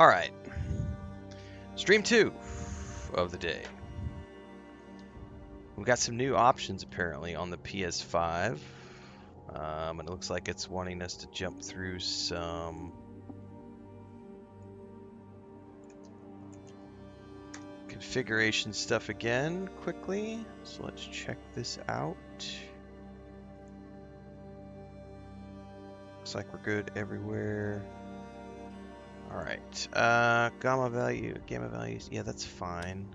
Alright. Stream 2 of the day. We've got some new options apparently on the PS5. And it looks like it's wanting us to jump through some configuration stuff again quickly. So let's check this out. Looks like we're good everywhere. Alright. Gamma values. Yeah, that's fine.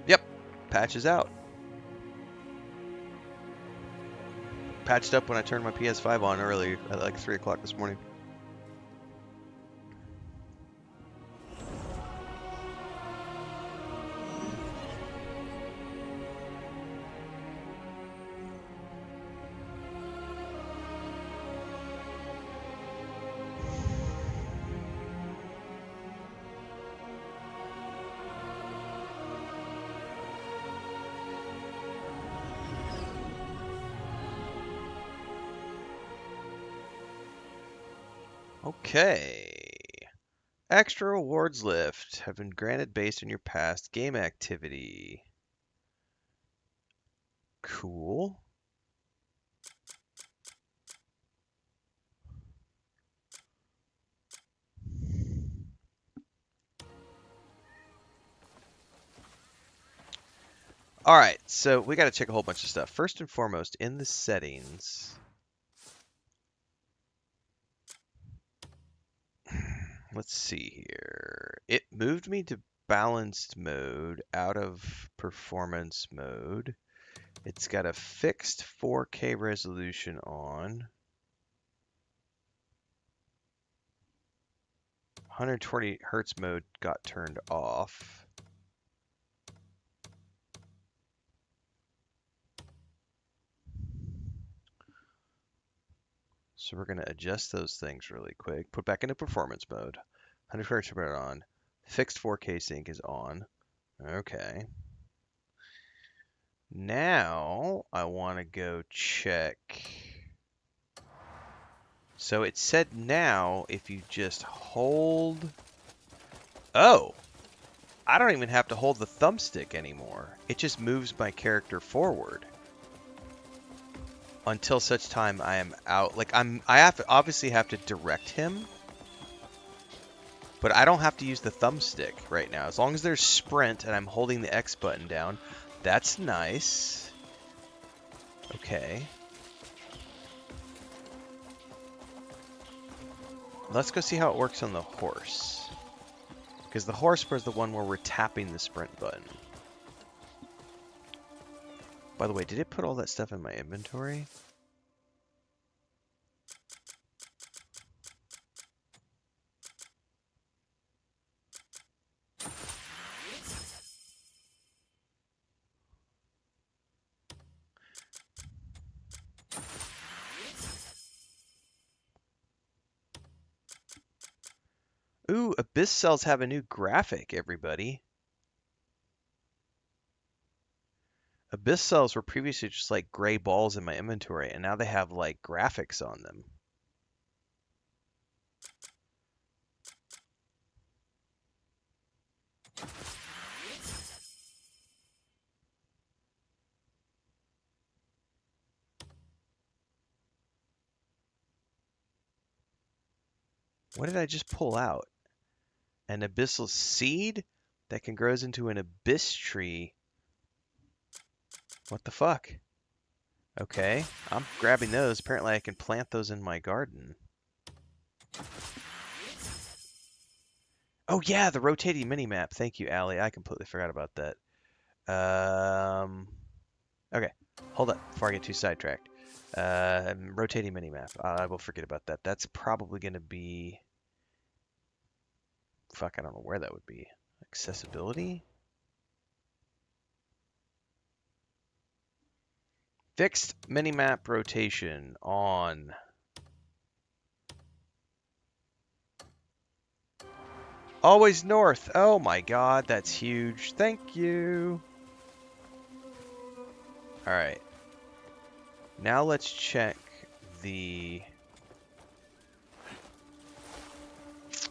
Yep, patch is out. Patched up when I turned my PS5 on early at like 3 o'clock this morning. Okay. Extra rewards lift have been granted based on your past game activity. Cool. All right, so we got to check a whole bunch of stuff. First and foremost, in the settings, let's see here. It moved me to balanced mode out of performance mode. It's got a fixed 4K resolution on. 120 hertz mode got turned off. So we're going to adjust those things really quick. Put back into performance mode. 100 hertz on. Fixed 4K sync is on. Okay. Now I want to go check. So it said now if you just hold. Oh, I don't even have to hold the thumbstick anymore. It just moves my character forward until such time I am out. Like obviously have to direct him, but I don't have to use the thumbstick right now. As long as there's sprint and I'm holding the X button down, that's nice. Okay. Let's go see how it works on the horse. Because the horse was the one where we're tapping the sprint button. By the way, did it put all that stuff in my inventory? Ooh, Abyss cells have a new graphic, everybody. Abyss cells were previously just like gray balls in my inventory, and now they have like graphics on them. What did I just pull out? An abyssal seed that can grow into an abyss tree. What the fuck? Okay, I'm grabbing those. Apparently I can plant those in my garden. Oh yeah, the rotating minimap. Thank you, Allie. I completely forgot about that. Okay, hold up before I get too sidetracked. Rotating minimap. I will forget about that. That's probably going to be... Fuck, I don't know where that would be. Accessibility? Fixed minimap rotation on. Always north. Oh my god, that's huge. Thank you. Alright. Now let's check the...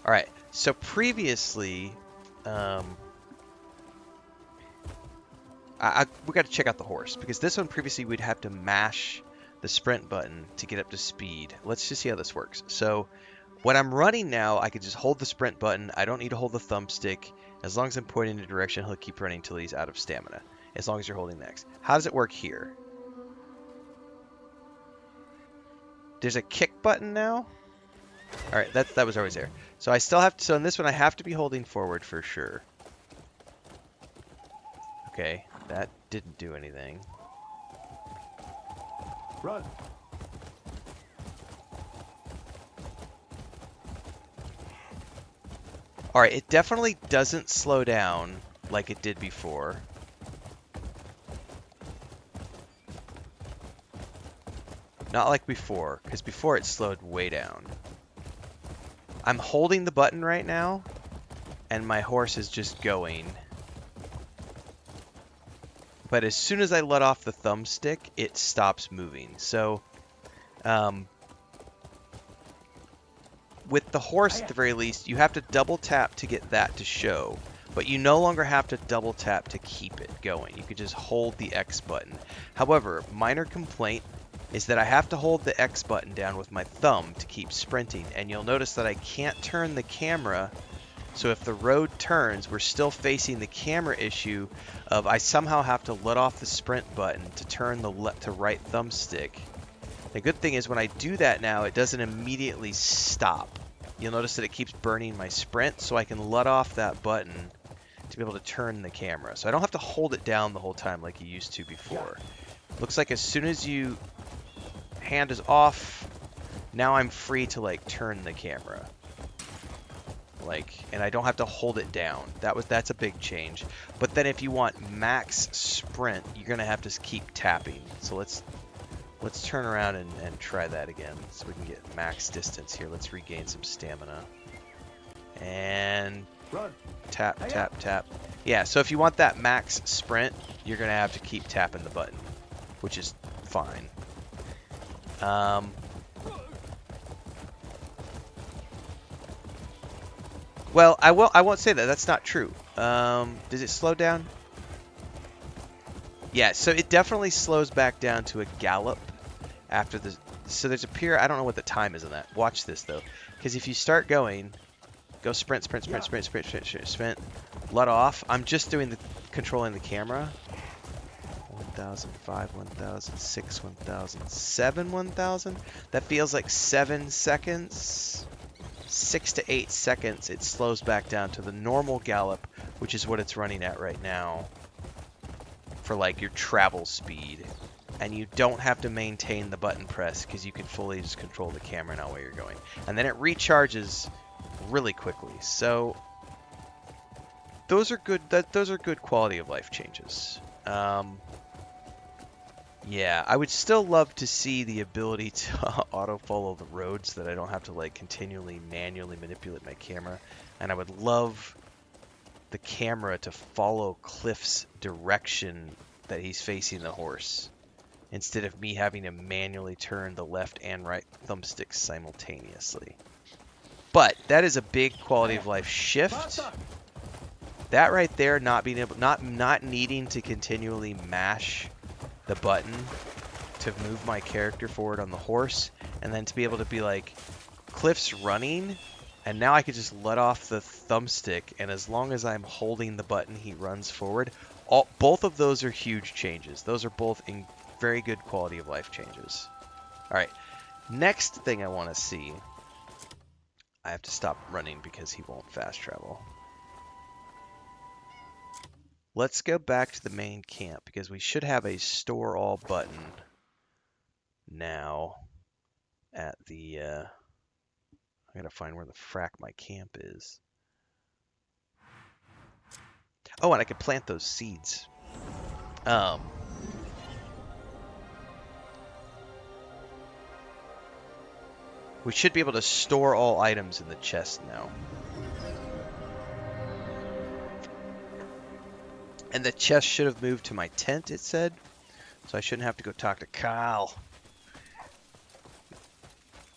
Alright, so previously, we got to check out the horse, because this one previously we'd have to mash the sprint button to get up to speed. Let's just see how this works. So when I'm running now, I can just hold the sprint button. I don't need to hold the thumbstick. As long as I'm pointing in a direction, he'll keep running until he's out of stamina, as long as you're holding the X. How does it work here? There's a kick button now? Alright, that was always there. So I still have to, so in this one I have to be holding forward for sure. Okay, that didn't do anything. Run. Alright, it definitely doesn't slow down like it did before. Not like before, because before it slowed way down. I'm holding the button right now, and my horse is just going. But as soon as I let off the thumbstick, it stops moving. So, with the horse at the very least, you have to double tap to get that to show. But you no longer have to double tap to keep it going. You can just hold the X button. However, minor complaint is that I have to hold the X button down with my thumb to keep sprinting, and you'll notice that I can't turn the camera, so if the road turns, we're still facing the camera issue of I somehow have to let off the sprint button to turn the left to right thumbstick. The good thing is when I do that now, it doesn't immediately stop. You'll notice that it keeps burning my sprint, so I can let off that button to be able to turn the camera. So I don't have to hold it down the whole time like you used to before. Looks like as soon as you hand is off, now I'm free to like turn the camera, like, and I don't have to hold it down. That's a big change. But then if you want max sprint, you're gonna have to keep tapping. So let's turn around and try that again so we can get max distance here. Let's regain some stamina and Run. tap tap tap. Yeah, so if you want that max sprint, you're gonna have to keep tapping the button, which is fine. Well, I won't say that. That's not true. Does it slow down? Yeah, so it definitely slows back down to a gallop after the... So there's a period... I don't know what the time is on that. Watch this, though. Because if you start going... Go sprint, sprint, sprint, sprint, sprint, sprint, sprint, sprint. Let off. I'm just doing controlling the camera. 1,005, 1,006, 1,007, 1,000. That feels like 7 seconds. 6 to 8 seconds, it slows back down to the normal gallop, which is what it's running at right now for like your travel speed. And you don't have to maintain the button press because you can fully just control the camera now where you're going. And then it recharges really quickly. So those are good. Those are good quality of life changes. Yeah, I would still love to see the ability to auto follow the roads so that I don't have to like continually manually manipulate my camera. And I would love the camera to follow Cliff's direction that he's facing the horse, instead of me having to manually turn the left and right thumbsticks simultaneously. But that is a big quality of life shift. That right there, not being able, not needing to continually mash the button to move my character forward on the horse, and then to be able to be like, Cliff's running, and now I could just let off the thumbstick, and as long as I'm holding the button, he runs forward. Both of those are huge changes. Those are both in very good quality of life changes. Alright, next thing I want to see, I have to stop running because he won't fast travel. Let's go back to the main camp because we should have a store all button now at the, I gotta find where the frack my camp is. Oh, and I could plant those seeds. We should be able to store all items in the chest now. And the chest should have moved to my tent, it said. So I shouldn't have to go talk to Kyle.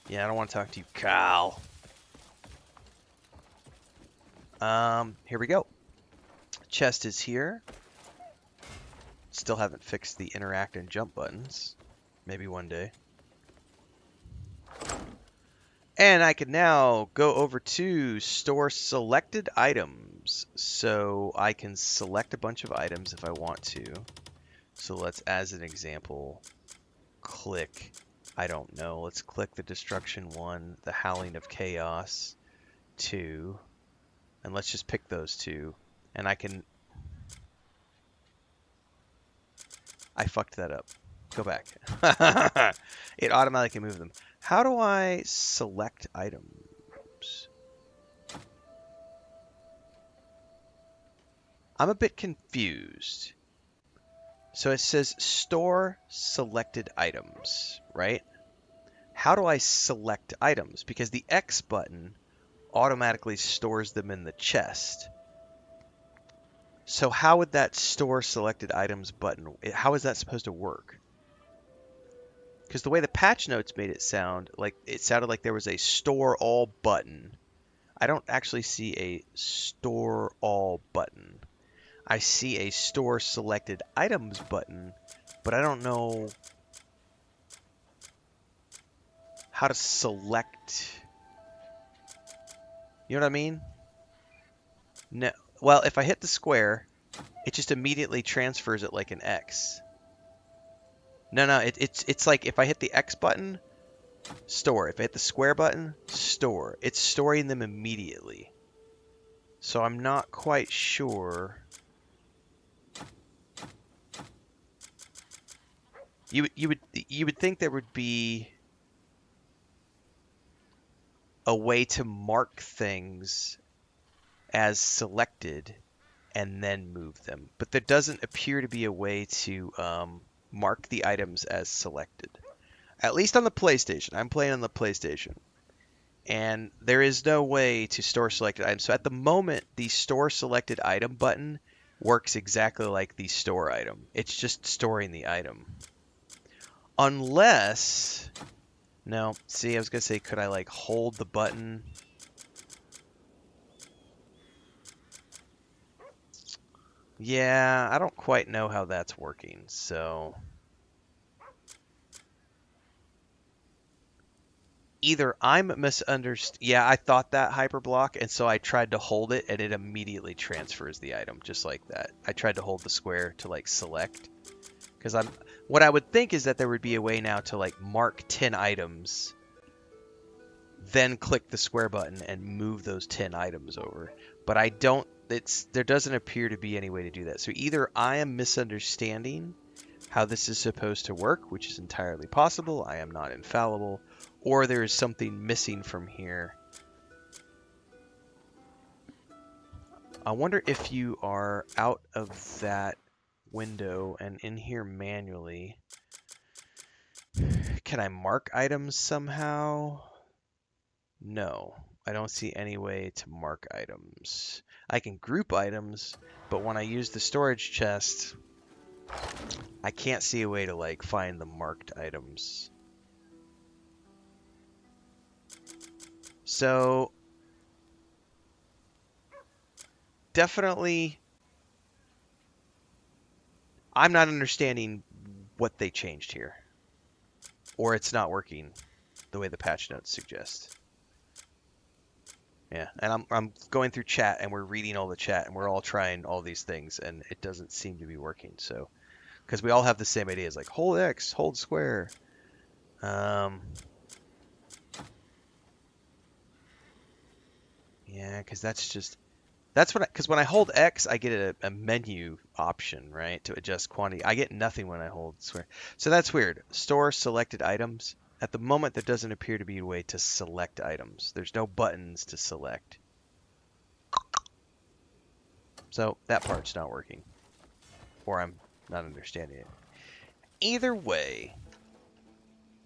Yeah, I don't want to talk to you, Kyle. Here we go. Chest is here. Still haven't fixed the interact and jump buttons. Maybe one day. And I can now go over to store selected items. So I can select a bunch of items if I want to. So let's, as an example, click, I don't know, let's click the Destruction 1, the Howling of Chaos 2, and let's just pick those two. And I can... I fucked that up. Go back. It automatically moved them. How do I select items? I'm a bit confused. So it says store selected items, right? How do I select items? Because the X button automatically stores them in the chest. So how would that store selected items button, how is that supposed to work? Because the way the patch notes made it sound, like it sounded like there was a store all button. I don't actually see a store all button. I see a store selected items button, but I don't know how to select. You know what I mean? No. Well, if I hit the square, it just immediately transfers it like an X. No, it's like if I hit the X button, store. If I hit the square button, store. It's storing them immediately. So I'm not quite sure. You would think there would be a way to mark things as selected and then move them, but there doesn't appear to be a way to mark the items as selected. At least on the PlayStation. I'm playing on the PlayStation. And there is no way to store selected items. So at the moment, the store selected item button works exactly like the store item. It's just storing the item. Unless... No, see, I was going to say, could I like hold the button? Yeah, I don't quite know how that's working, so... Either I'm misunderstanding. Yeah, I thought that hyperblock, and so I tried to hold it, and it immediately transfers the item, just like that. I tried to hold the square to like select, because what I would think is that there would be a way now to like mark 10 items, then click the square button and move those 10 items over. But I don't. There doesn't appear to be any way to do that. So either I am misunderstanding how this is supposed to work, which is entirely possible. I am not infallible. Or there is something missing from here. I wonder if you are out of that window and in here manually. Can I mark items somehow? No, I don't see any way to mark items. I can group items, but when I use the storage chest, I can't see a way to like find the marked items. So, definitely, I'm not understanding what they changed here. Or it's not working the way the patch notes suggest. Yeah, and I'm going through chat, and we're reading all the chat, and we're all trying all these things, and it doesn't seem to be working, so... Because we all have the same ideas, like, hold X, hold square. Yeah, because that's That's what, because when I hold X, I get a menu option, right, to adjust quantity. I get nothing when I hold square. So that's weird. Store selected items. At the moment, there doesn't appear to be a way to select items. There's no buttons to select. So that part's not working. Or I'm not understanding it. Either way,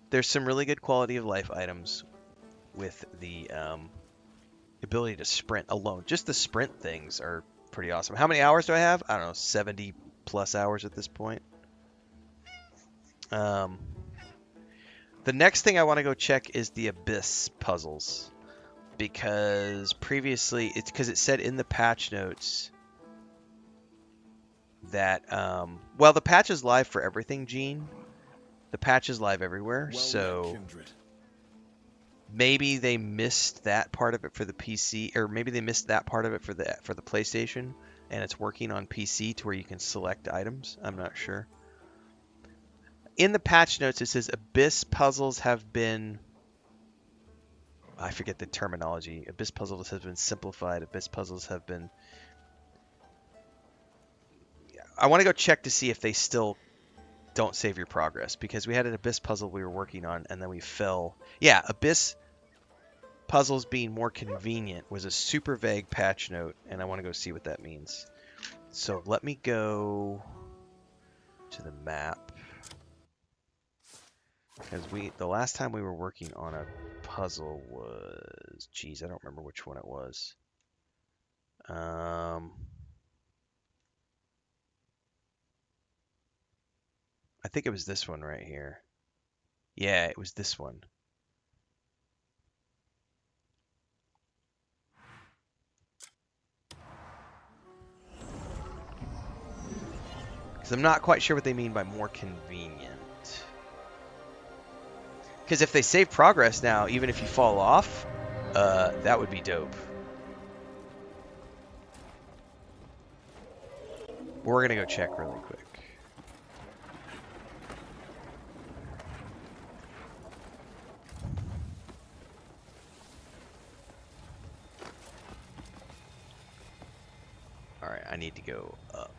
there's some really good quality of life items with the ability to sprint alone. Just the sprint things are pretty awesome. How many hours do I have? I don't know, 70 plus hours at this point. The next thing I want to go check is the Abyss puzzles. Because previously, it said in the patch notes that, well, the patch is live for everything, Gene. The patch is live everywhere, Well so kindred. maybe they missed that part of it for the PC, or maybe they missed that part of it for the PlayStation, and it's working on PC to where you can select items. I'm not sure. In the patch notes, it says Abyss puzzles have been, I forget the terminology. Abyss puzzles have been simplified. Abyss puzzles have been, I want to go check to see if they still don't save your progress, because we had an Abyss puzzle we were working on and then we fell. Yeah, Abyss puzzles being more convenient was a super vague patch note, and I want to go see what that means. So let me go to the map, because the last time we were working on a puzzle was, geez, I don't remember which one it was. I think it was this one right here. Yeah, it was this one. Because I'm not quite sure what they mean by more convenient. Because if they save progress now, even if you fall off, that would be dope. We're going to go check really quick. Alright, I need to go up.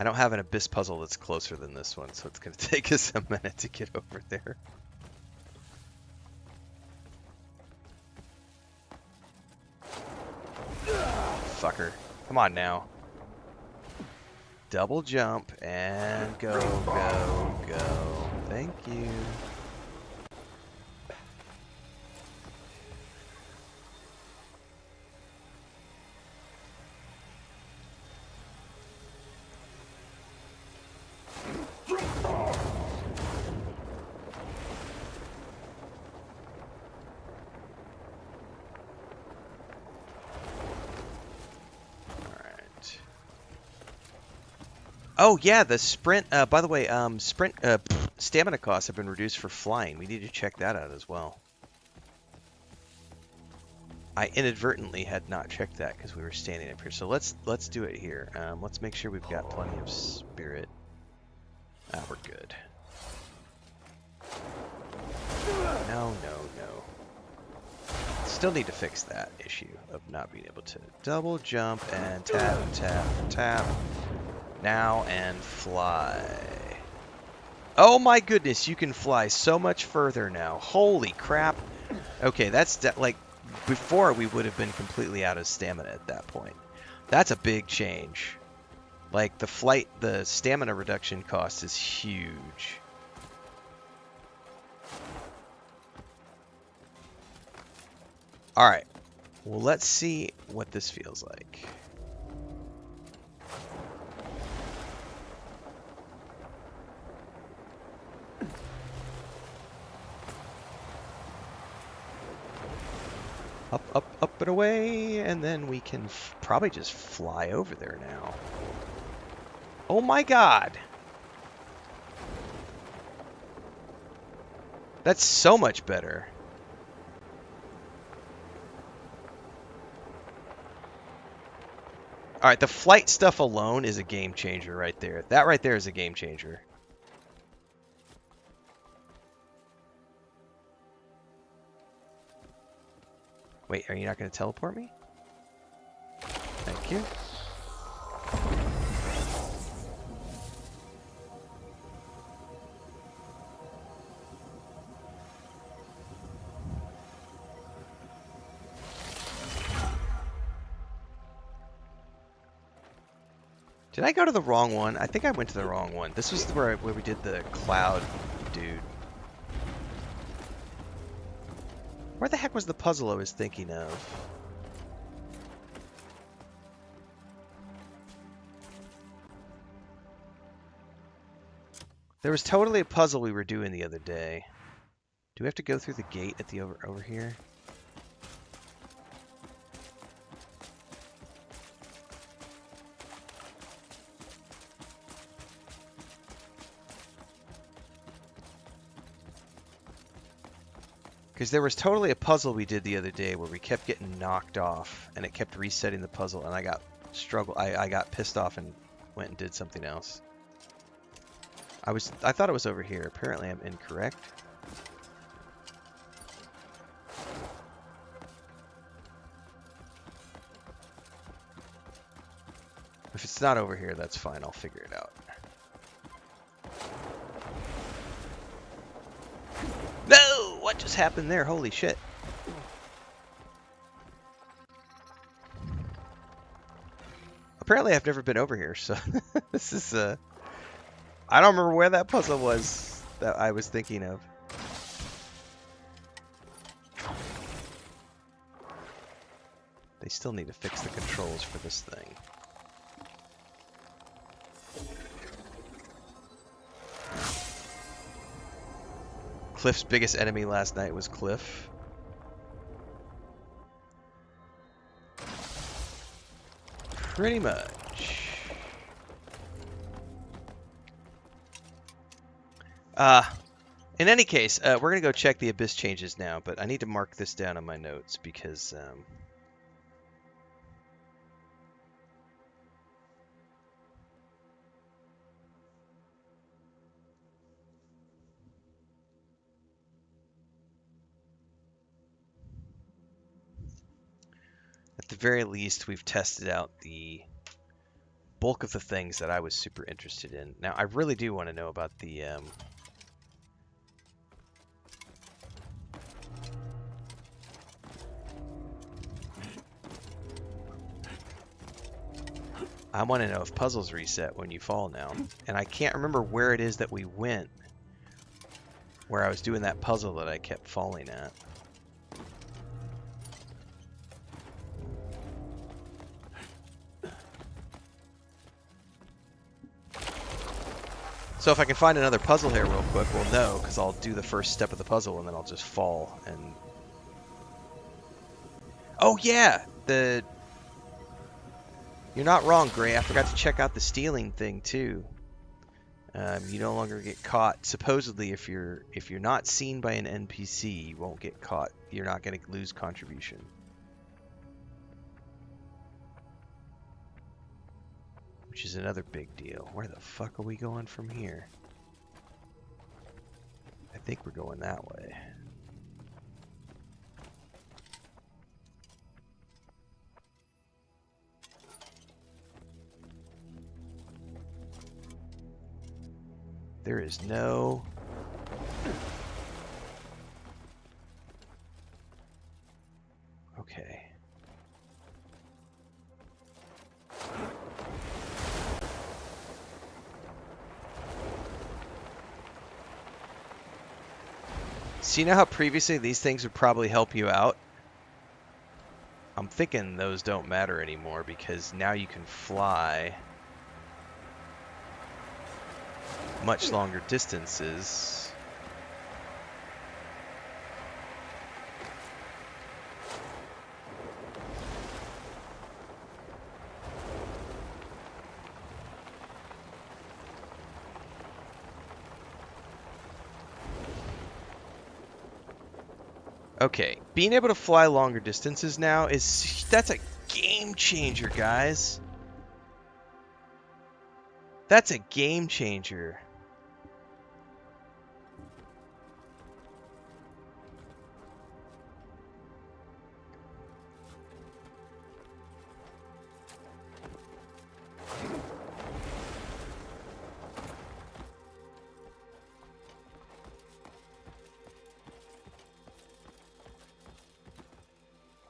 I don't have an Abyss puzzle that's closer than this one, so it's going to take us a minute to get over there. Fucker. Come on now. Double jump and go, go, go. Thank you. Oh yeah, the sprint. By the way, stamina costs have been reduced for flying. We need to check that out as well. I inadvertently had not checked that because we were standing up here. So let's do it here. Let's make sure we've got plenty of spirit. Ah, we're good. No, no, no. Still need to fix that issue of not being able to double jump and tap, tap, tap. Now and fly. Oh my goodness, you can fly so much further now. Holy crap. Okay, that's like, before we would have been completely out of stamina at that point. That's a big change. Like the stamina reduction cost is huge. Alright, well let's see what this feels like. Up, up, up and away, and then we can probably just fly over there now. Oh my god! That's so much better. All right, the flight stuff alone is a game changer right there. That right there is a game changer. Wait, are you not going to teleport me? Thank you. Did I go to the wrong one? I think I went to the wrong one. This was where we did the cloud dude. Where the heck was the puzzle I was thinking of? There was totally a puzzle we were doing the other day. Do we have to go through the gate at the over here? Because there was totally a puzzle we did the other day where we kept getting knocked off and it kept resetting the puzzle, and I got pissed off and went and did something else. I thought it was over here. Apparently I'm incorrect. If it's not over here, that's fine. I'll figure it out. No! What just happened there? Holy shit. Apparently I've never been over here, so this is I don't remember where that puzzle was that I was thinking of. They still need to fix the controls for this thing. Cliff's biggest enemy last night was Cliff. Pretty much. In any case, we're going to go check the Abyss changes now, but I need to mark this down on my notes because... at the very least, we've tested out the bulk of the things that I was super interested in. Now, I really do want to know about the... I want to know if puzzles reset when you fall now. And I can't remember where it is that we went, where I was doing that puzzle that I kept falling at. So if I can find another puzzle here real quick, we'll know, because I'll do the first step of the puzzle and then I'll just fall and... Oh yeah! You're not wrong, Gray. I forgot to check out the stealing thing too. You no longer get caught. Supposedly, if you're not seen by an NPC, you won't get caught. You're not going to lose contribution. Which is another big deal. Where the fuck are we going from here? I think we're going that way. There is no... Okay. So you know how previously these things would probably help you out? I'm thinking those don't matter anymore because now you can fly much longer distances. Okay, being able to fly longer distances now that's a game changer, guys. That's a game changer.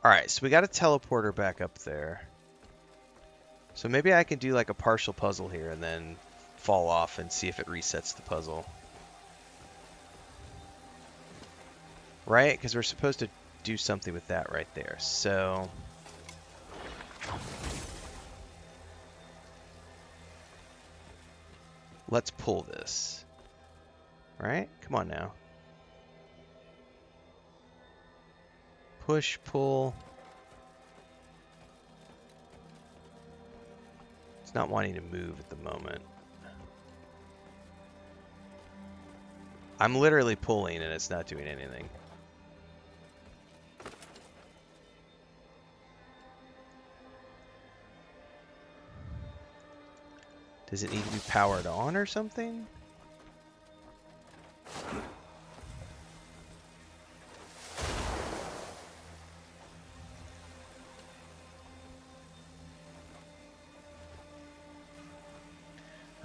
Alright, so we got a teleporter back up there. So maybe I can do like a partial puzzle here and then fall off and see if it resets the puzzle. Right? Because we're supposed to do something with that right there. So... let's pull this. Right? Come on now. Push, pull. It's not wanting to move at the moment. I'm literally pulling and it's not doing anything. Does it need to be powered on or something?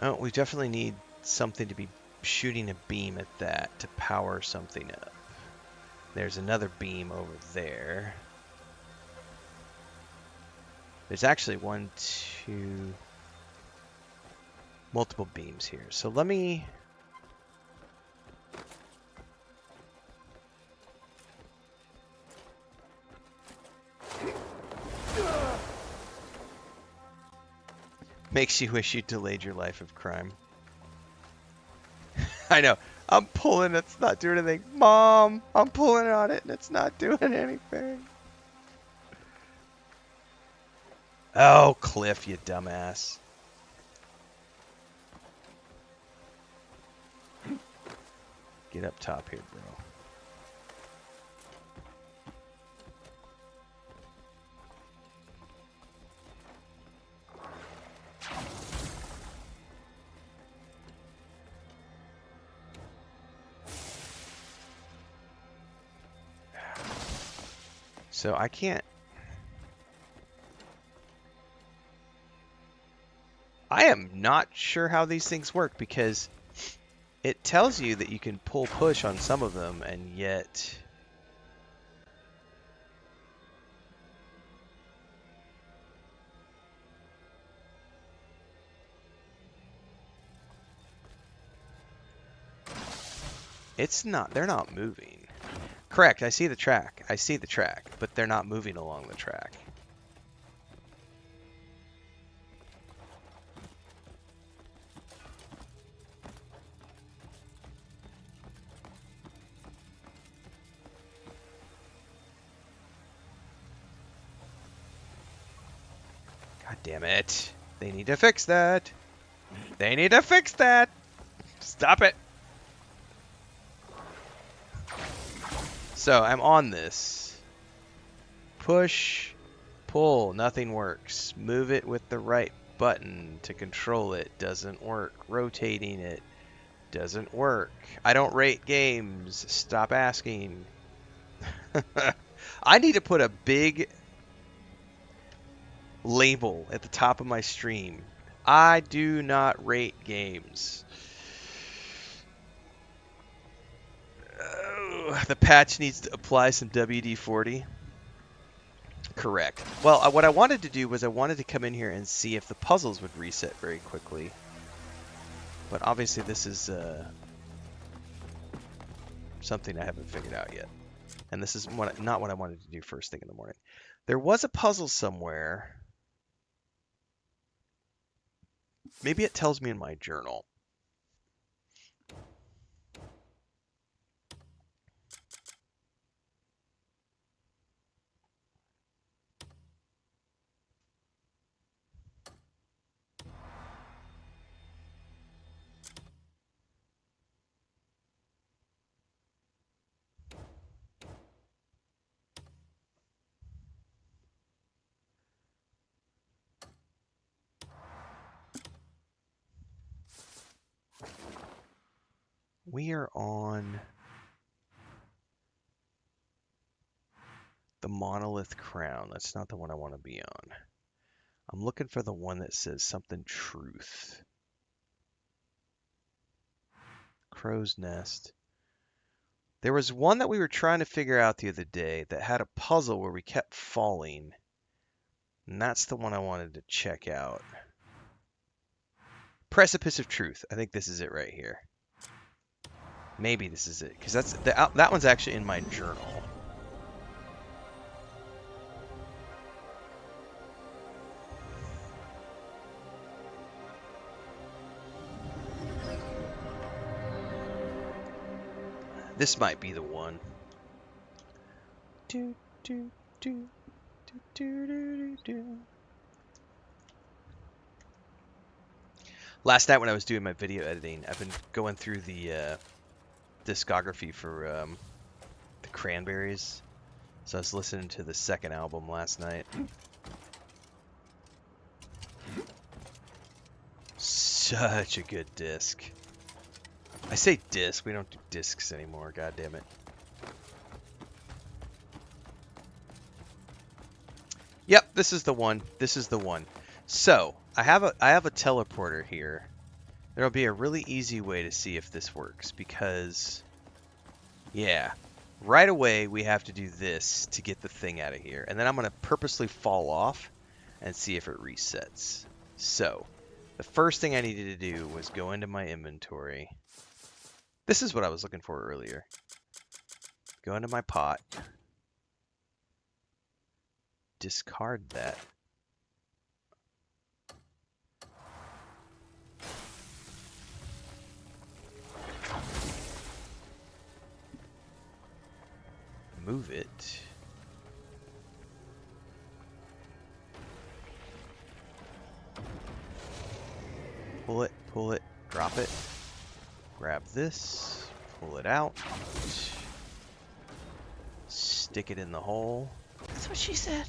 Oh, we definitely need something to be shooting a beam at that to power something up. There's another beam over there. There's actually one, two, multiple beams here. So let me... Makes you wish you delayed your life of crime. I know. I'm pulling, it's not doing anything. Mom, I'm pulling on it and it's not doing anything. Oh, Cliff, you dumbass. Get up top here, bro. So I can't... I am not sure how these things work because it tells you that you can pull push on some of them and yet... it's not, they're not moving. Correct, I see the track. I see the track, but they're not moving along the track. God damn it. They need to fix that. They need to fix that. Stop it. So I'm on this. Push, pull, nothing works. Move it with the right button to control it, doesn't work. Rotating it doesn't work. I don't rate games. Stop asking. I need to put a big label at the top of my stream. I do not rate games. The patch needs to apply some WD-40. Correct. Well, what I wanted to do was I wanted to come in here and see if the puzzles would reset very quickly. But obviously this is something I haven't figured out yet. And this is not what I wanted to do first thing in the morning. There was a puzzle somewhere. Maybe it tells me in my journal. We are on the Monolith Crown. That's not the one I want to be on. I'm looking for the one that says something truth. Crow's Nest. There was one that we were trying to figure out the other day that had a puzzle where we kept falling. And that's the one I wanted to check out. Precipice of Truth. I think this is it right here. Maybe this is it, because that one's actually in my journal. This might be the one. Do, do, do, do, do, do, do. Last night when I was doing my video editing, I've been going through the discography for the Cranberries. So I was listening to the second album last night. Such a good disc. I say disc, we don't do discs anymore, god damn it. Yep, this is the one. This is the one. So, I have a teleporter here. There'll be a really easy way to see if this works because yeah, right away we have to do this to get the thing out of here. And then I'm going to purposely fall off and see if it resets. So, the first thing I needed to do was go into my inventory. This is what I was looking for earlier. Go into my pot. Discard that. Move it. Pull it, drop it. Grab this, pull it out. Stick it in the hole. That's what she said.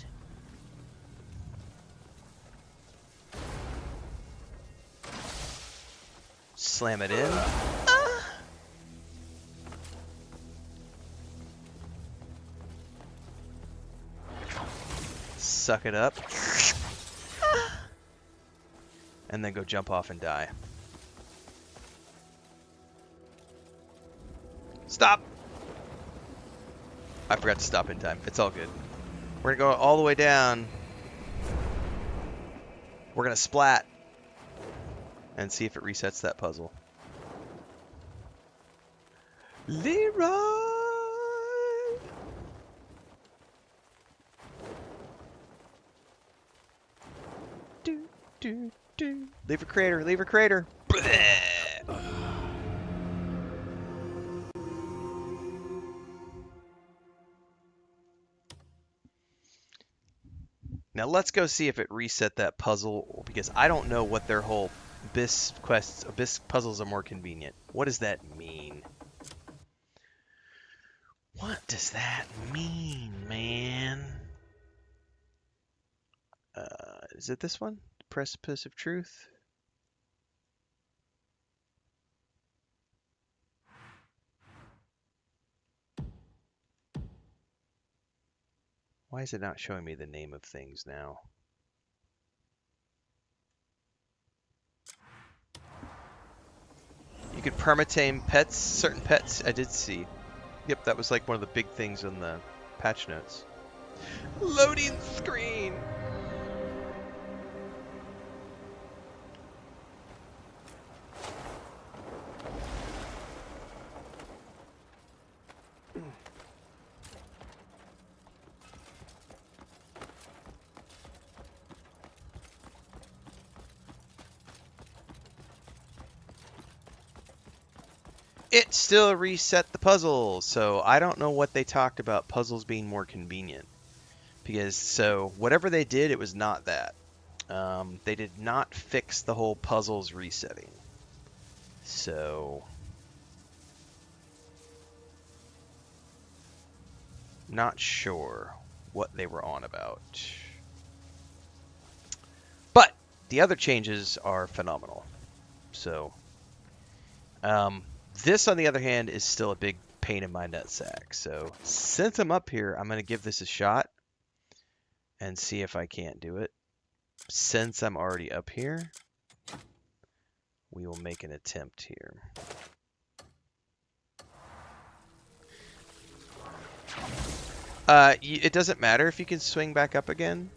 Slam it in. Suck it up. And then go jump off and die. Stop! I forgot to stop in time. It's all good. We're gonna go all the way down. We're gonna splat. And see if it resets that puzzle. Leroy! Do, do, do. Leave a crater, leave a crater. Now let's go see if it reset that puzzle, because I don't know what their whole Abyss puzzles are more convenient. What does that mean? What does that mean, man? Is it this one? Precipice of Truth? Why is it not showing me the name of things now? You could permatame pets, certain pets. I did see. Yep, that was like one of the big things on the patch notes. Loading screen! It still reset the puzzle, so I don't know what they talked about puzzles being more convenient. Because, so, whatever they did, it was not that. They did not fix the whole puzzles resetting. So, not sure what they were on about. But, the other changes are phenomenal. So, This, on the other hand, is still a big pain in my nutsack. So since I'm up here, I'm going to give this a shot and see if I can't do it. Since I'm already up here, we will make an attempt here. It doesn't matter if you can swing back up again,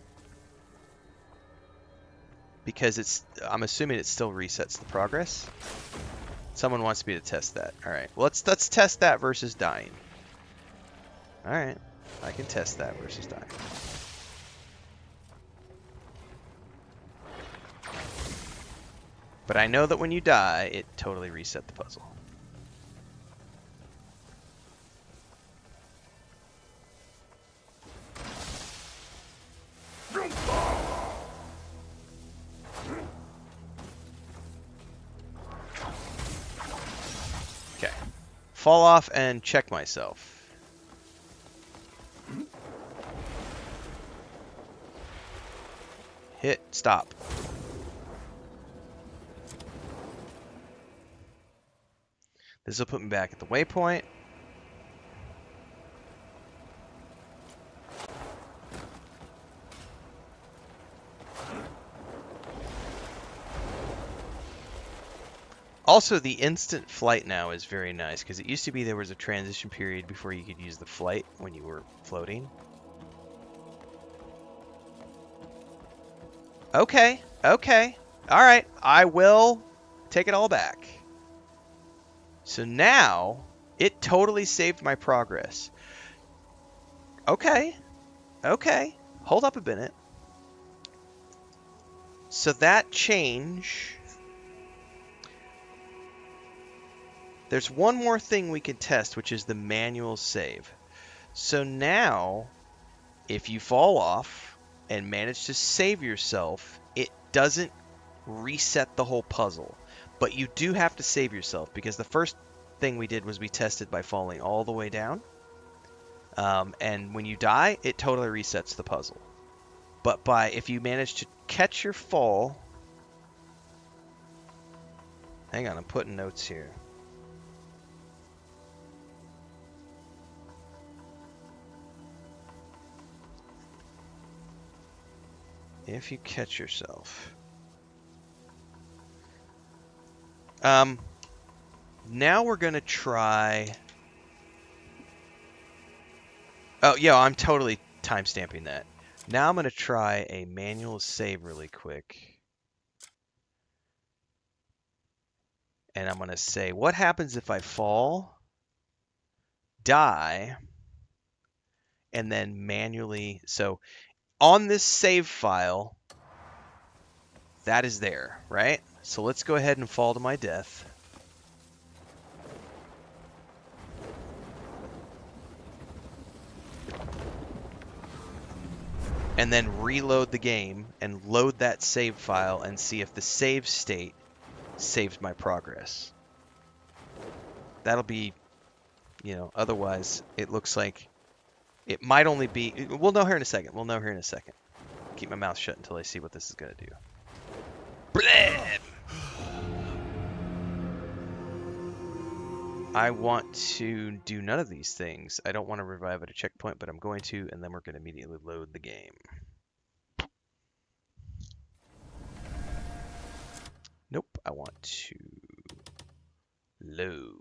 because I'm assuming it still resets the progress. Someone wants me to test that. All right. Well, let's test that versus dying. All right. I can test that versus dying. But I know that when you die, it totally reset the puzzle. Okay. Fall off and check myself. Hit stop. This will put me back at the waypoint. Also, the instant flight now is very nice, because it used to be there was a transition period before you could use the flight when you were floating. Okay, okay. All right, I will take it all back. So now, it totally saved my progress. Okay, okay. Hold up a minute. So that change... There's one more thing we can test, which is the manual save. So now, if you fall off and manage to save yourself, it doesn't reset the whole puzzle. But you do have to save yourself, because the first thing we did was we tested by falling all the way down. And when you die, it totally resets the puzzle. But if you manage to catch your fall... Hang on, I'm putting notes here. If you catch yourself. Now we're going to try... Oh, yeah, I'm totally timestamping that. Now I'm going to try a manual save really quick. And I'm going to say, what happens if I fall, die, and then manually... So on this save file, that is there, right? So let's go ahead and fall to my death. And then reload the game and load that save file and see if the save state saved my progress. That'll be, otherwise it looks like it might only be... We'll know here in a second. Keep my mouth shut until I see what this is going to do. Bleh! I want to do none of these things. I don't want to revive at a checkpoint, but I'm going to, and then we're going to immediately load the game. Nope, I want to load.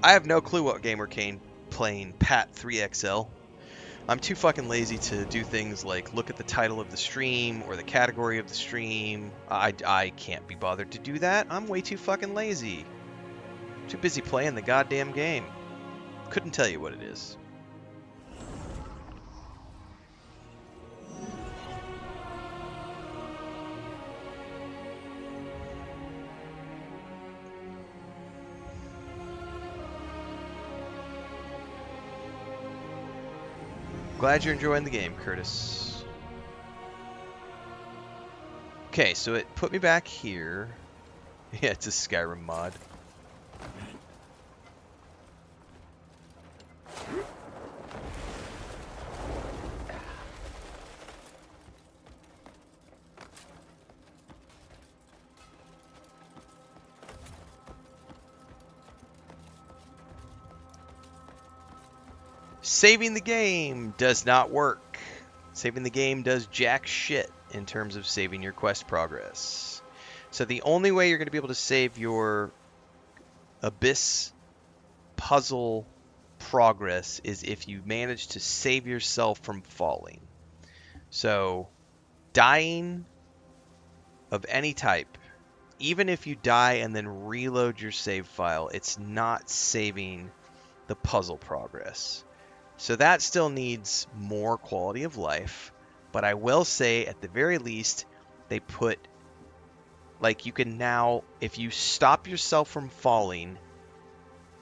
I have no clue what game we're playing Pat 3XL. I'm too fucking lazy to do things like look at the title of the stream or the category of the stream. I can't be bothered to do that. I'm way too fucking lazy. Too busy playing the goddamn game. Couldn't tell you what it is. Glad you're enjoying the game, Curtis. Okay, so it put me back here. Yeah, it's a Skyrim mod. Saving the game does not work. Saving the game does jack shit in terms of saving your quest progress. So the only way you're going to be able to save your Abyss puzzle progress is if you manage to save yourself from falling. So dying of any type, even if you die and then reload your save file, it's not saving the puzzle progress. So that still needs more quality of life, but I will say at the very least they put, like, you can now, if you stop yourself from falling,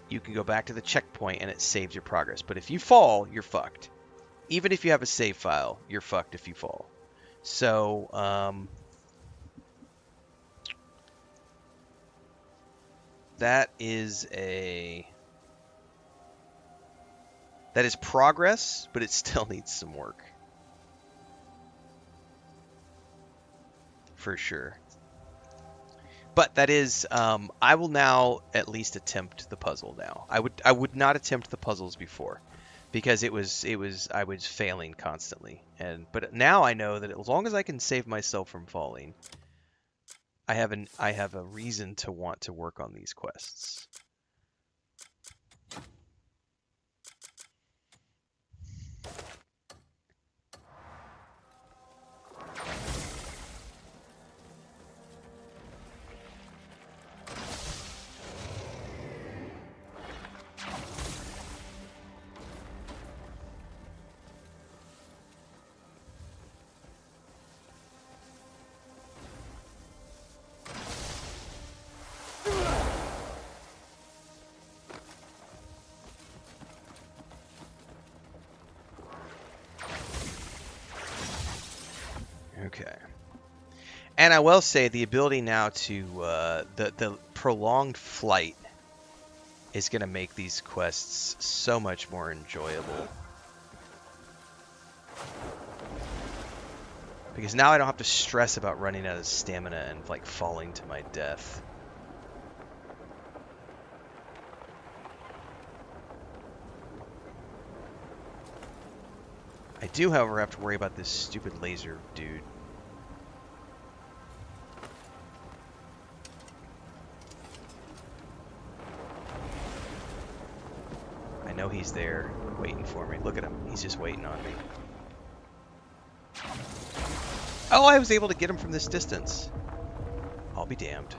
you can go back to the checkpoint and it saves your progress. But if you fall, you're fucked. Even if you have a save file, you're fucked if you fall. So that is progress, but it still needs some work. For sure. But that is, I will now at least attempt the puzzle now. I would not attempt the puzzles before, because I was failing constantly. But now I know that as long as I can save myself from falling, I have a reason to want to work on these quests. Okay. And I will say the ability now to the prolonged flight is going to make these quests so much more enjoyable. Because now I don't have to stress about running out of stamina and like falling to my death. I do, however, have to worry about this stupid laser dude. I know he's there waiting for me. Look at him. He's just waiting on me. Oh, I was able to get him from this distance. I'll be damned.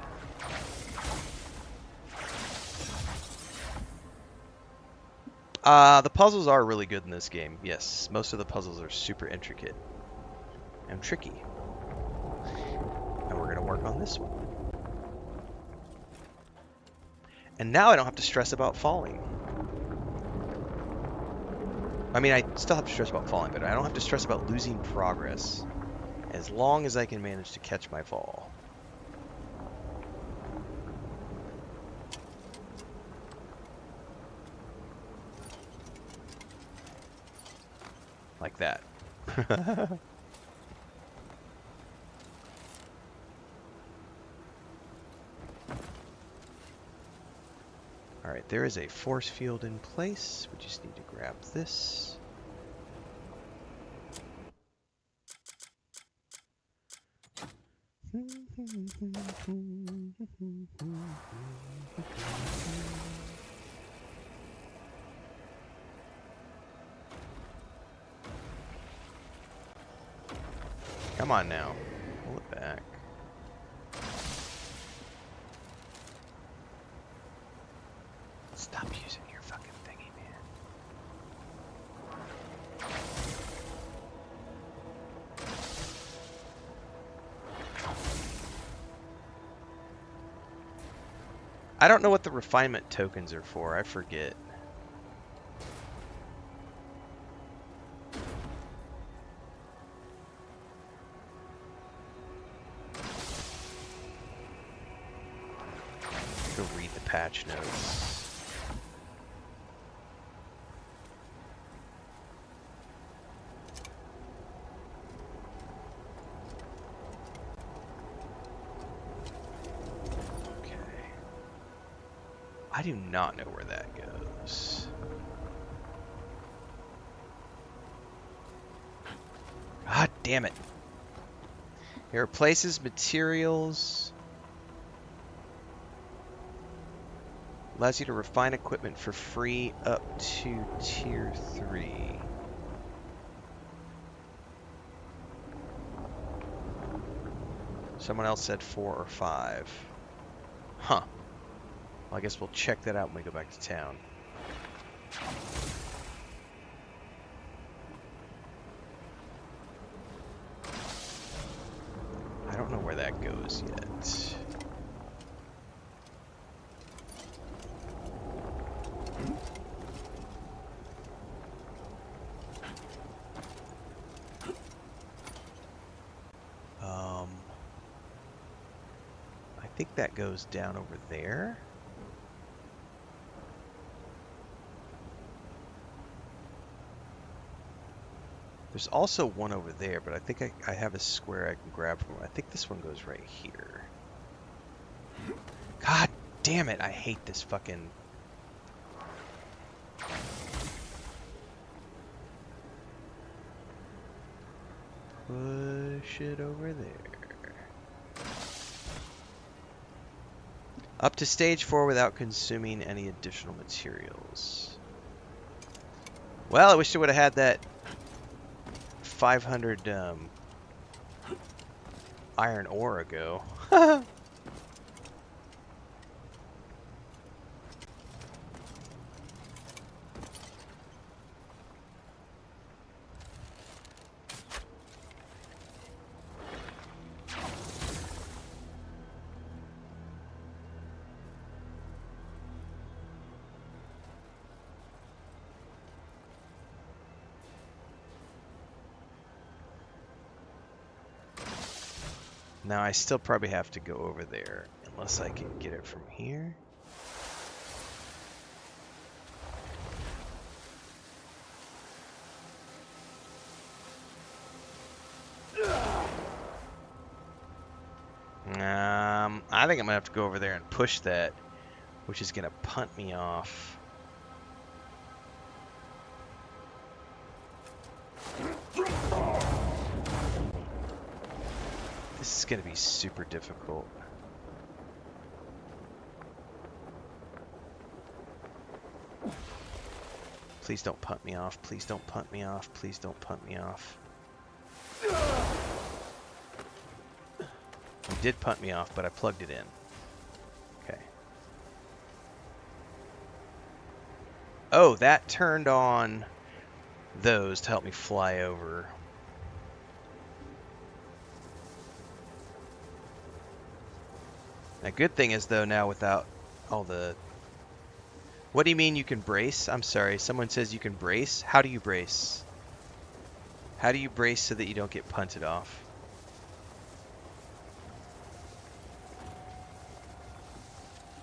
The puzzles are really good in this game. Yes, most of the puzzles are super intricate and tricky. And we're going to work on this one. And now I don't have to stress about falling. I mean, I still have to stress about falling, but I don't have to stress about losing progress as long as I can manage to catch my fall. Like that. Alright, there is a force field in place. We just need to grab this. Come on now. Pull it back. Stop using your fucking thingy, man. I don't know what the refinement tokens are for. I forget. Go read the patch notes. Okay. I do not know where that goes. God damn it. It replaces materials. Allows you to refine equipment for free up to tier 3. Someone else said 4 or 5. Huh. Well, I guess we'll check that out when we go back to town. I don't know where that goes yet. I think that goes down over there. There's also one over there, but I think I have a square I can grab from. I think this one goes right here. God damn it, I hate this fucking... Push it over there. Up to stage 4 without consuming any additional materials. Well, I wish I would have had that 500 iron ore ago. Now I still probably have to go over there, unless I can get it from here. I think I'm gonna have to go over there and push that, which is gonna punt me off. This is gonna be super difficult. Please don't punt me off. Please don't punt me off. Please don't punt me off. You did punt me off, but I plugged it in. Okay. Oh, that turned on those to help me fly over. The good thing is, though, now without all the... What do you mean you can brace? I'm sorry, someone says you can brace? How do you brace? How do you brace so that you don't get punted off?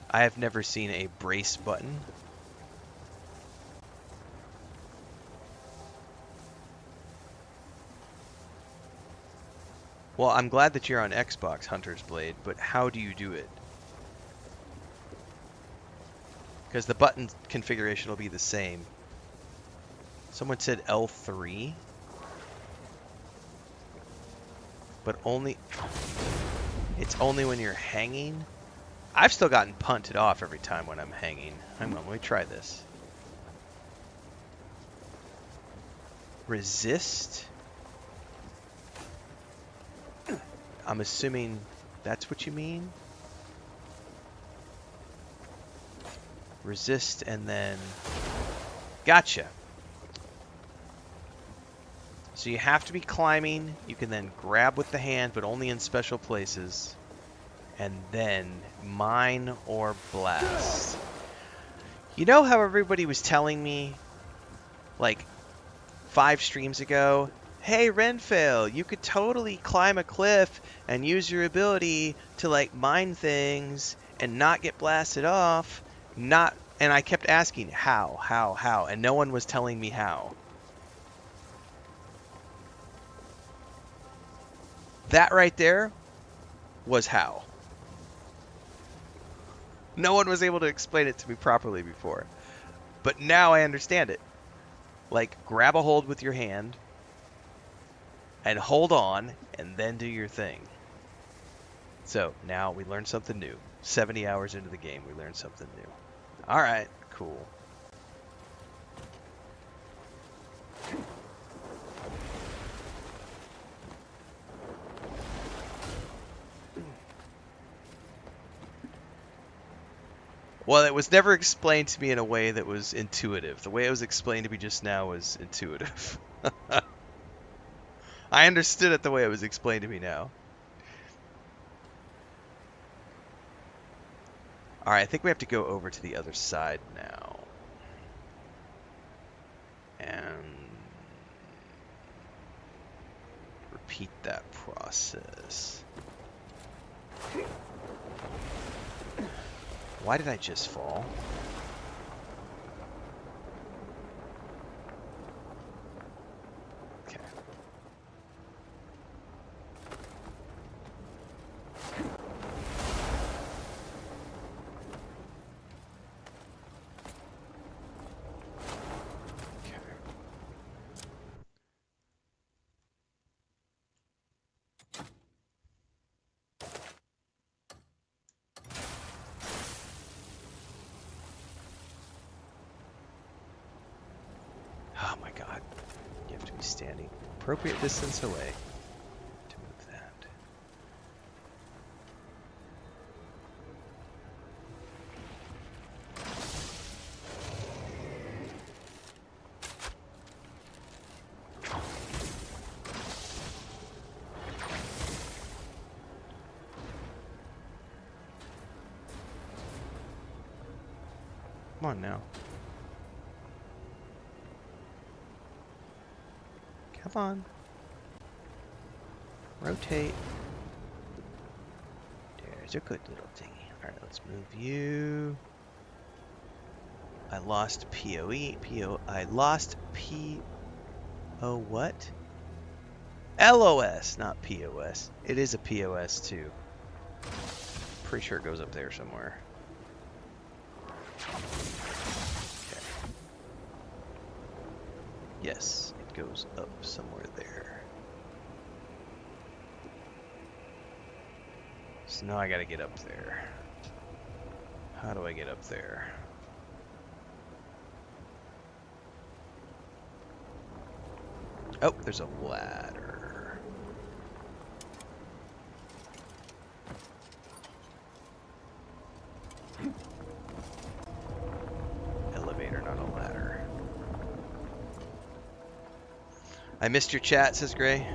I have never seen a brace button. Well, I'm glad that you're on Xbox, Hunter's Blade, but how do you do it? Because the button configuration will be the same. Someone said L3. But only... It's only when you're hanging? I've still gotten punted off every time when I'm hanging. Hang on, let me try this. Resist? I'm assuming that's what you mean? Resist and then... Gotcha. So you have to be climbing. You can then grab with the hand, but only in special places. And then mine or blast. You know how everybody was telling me, like, 5 streams ago, hey, Renfail, you could totally climb a cliff and use your ability to, like, mine things and not get blasted off. Not, and I kept asking how, and no one was telling me how. That right there was how. No one was able to explain it to me properly before. But now I understand it. Like, grab a hold with your hand and hold on and then do your thing. So now we learned something new. 70 hours into the game, we learned something new. All right, cool. Well, it was never explained to me in a way that was intuitive. The way it was explained to me just now was intuitive. I understood it the way it was explained to me now. Alright, I think we have to go over to the other side now. And repeat that process. Why did I just fall? Okay. Oh my god. You have to be standing appropriate distance away to move that. Come on now. Come on. Rotate. There's a good little thingy. Alright, let's move you. I lost POE. I lost PO what? LOS, not POS. It is a POS too. Pretty sure it goes up there somewhere. Okay. Yes, it goes up somewhere there. So now I gotta get up there. How do I get up there? Oh, there's a ladder. Elevator, not a ladder. I missed your chat, says Gray.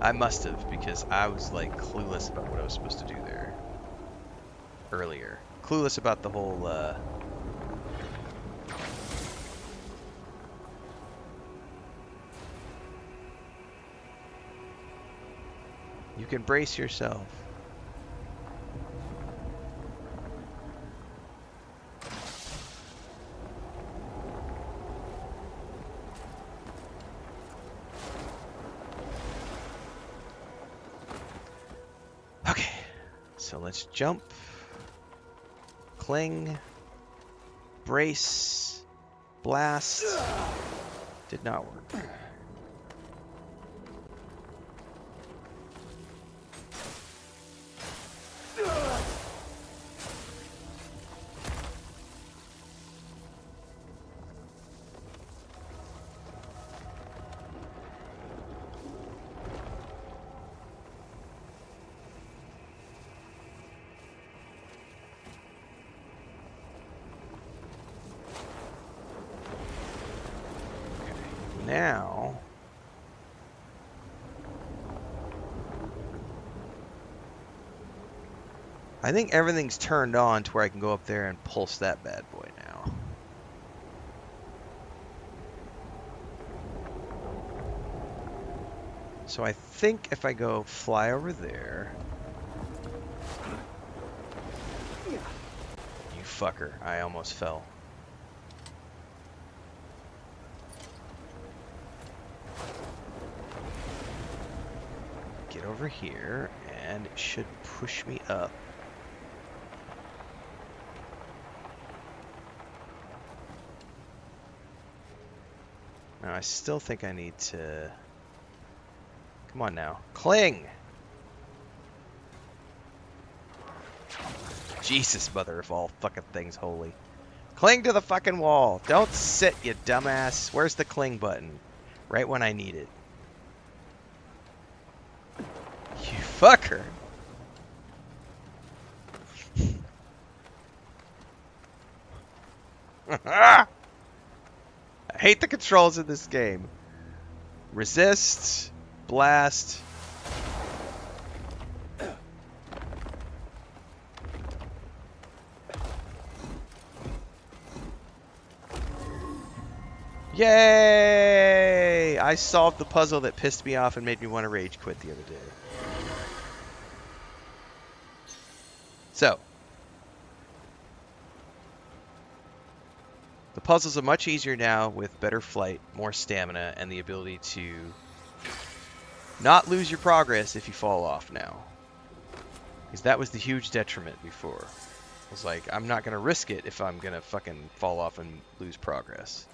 I must have, because I was like clueless about what I was supposed to do there earlier. Clueless about the whole you can brace yourself. Okay, so let's jump, cling, brace, blast. Did not work. Now, I think everything's turned on to where I can go up there and pulse that bad boy now. So I think if I go fly over there, fucker. I almost fell. Get over here, and it should push me up. Now, I still think I need to... Come on now. Cling! Jesus, mother of all fucking things holy. Cling to the fucking wall! Don't sit, you dumbass! Where's the cling button? Right when I need it. You fucker! I hate the controls in this game. Resist, blast. Yay! I solved the puzzle that pissed me off and made me want to rage quit the other day. So, the puzzles are much easier now with better flight, more stamina, and the ability to not lose your progress if you fall off now. Because that was the huge detriment before. I was like, I'm not going to risk it if I'm going to fucking fall off and lose progress.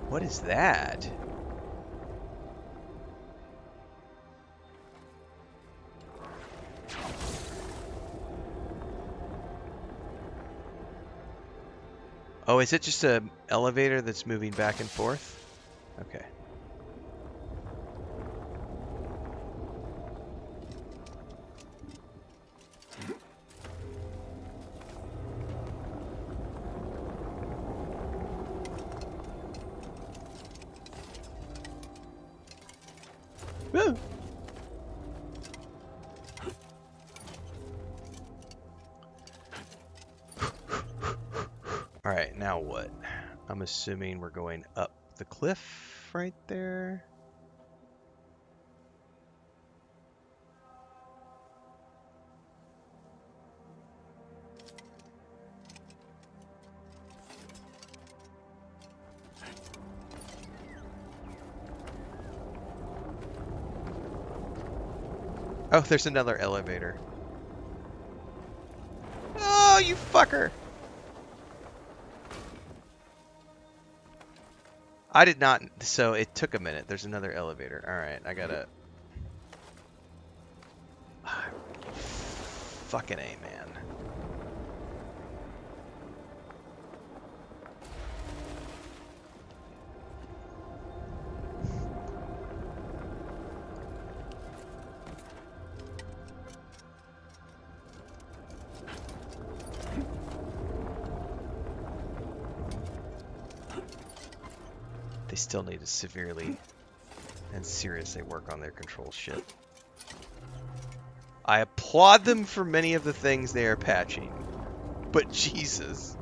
What is that? Oh, is it just an elevator that's moving back and forth? Okay. Woo! Alright, now what? I'm assuming we're going up the cliff right there. Oh, there's another elevator. Oh, you fucker! I did not, so it took a minute. There's another elevator. Alright, I gotta... Fucking A, man. They still need to severely and seriously work on their control shit. I applaud them for many of the things they are patching, but Jesus.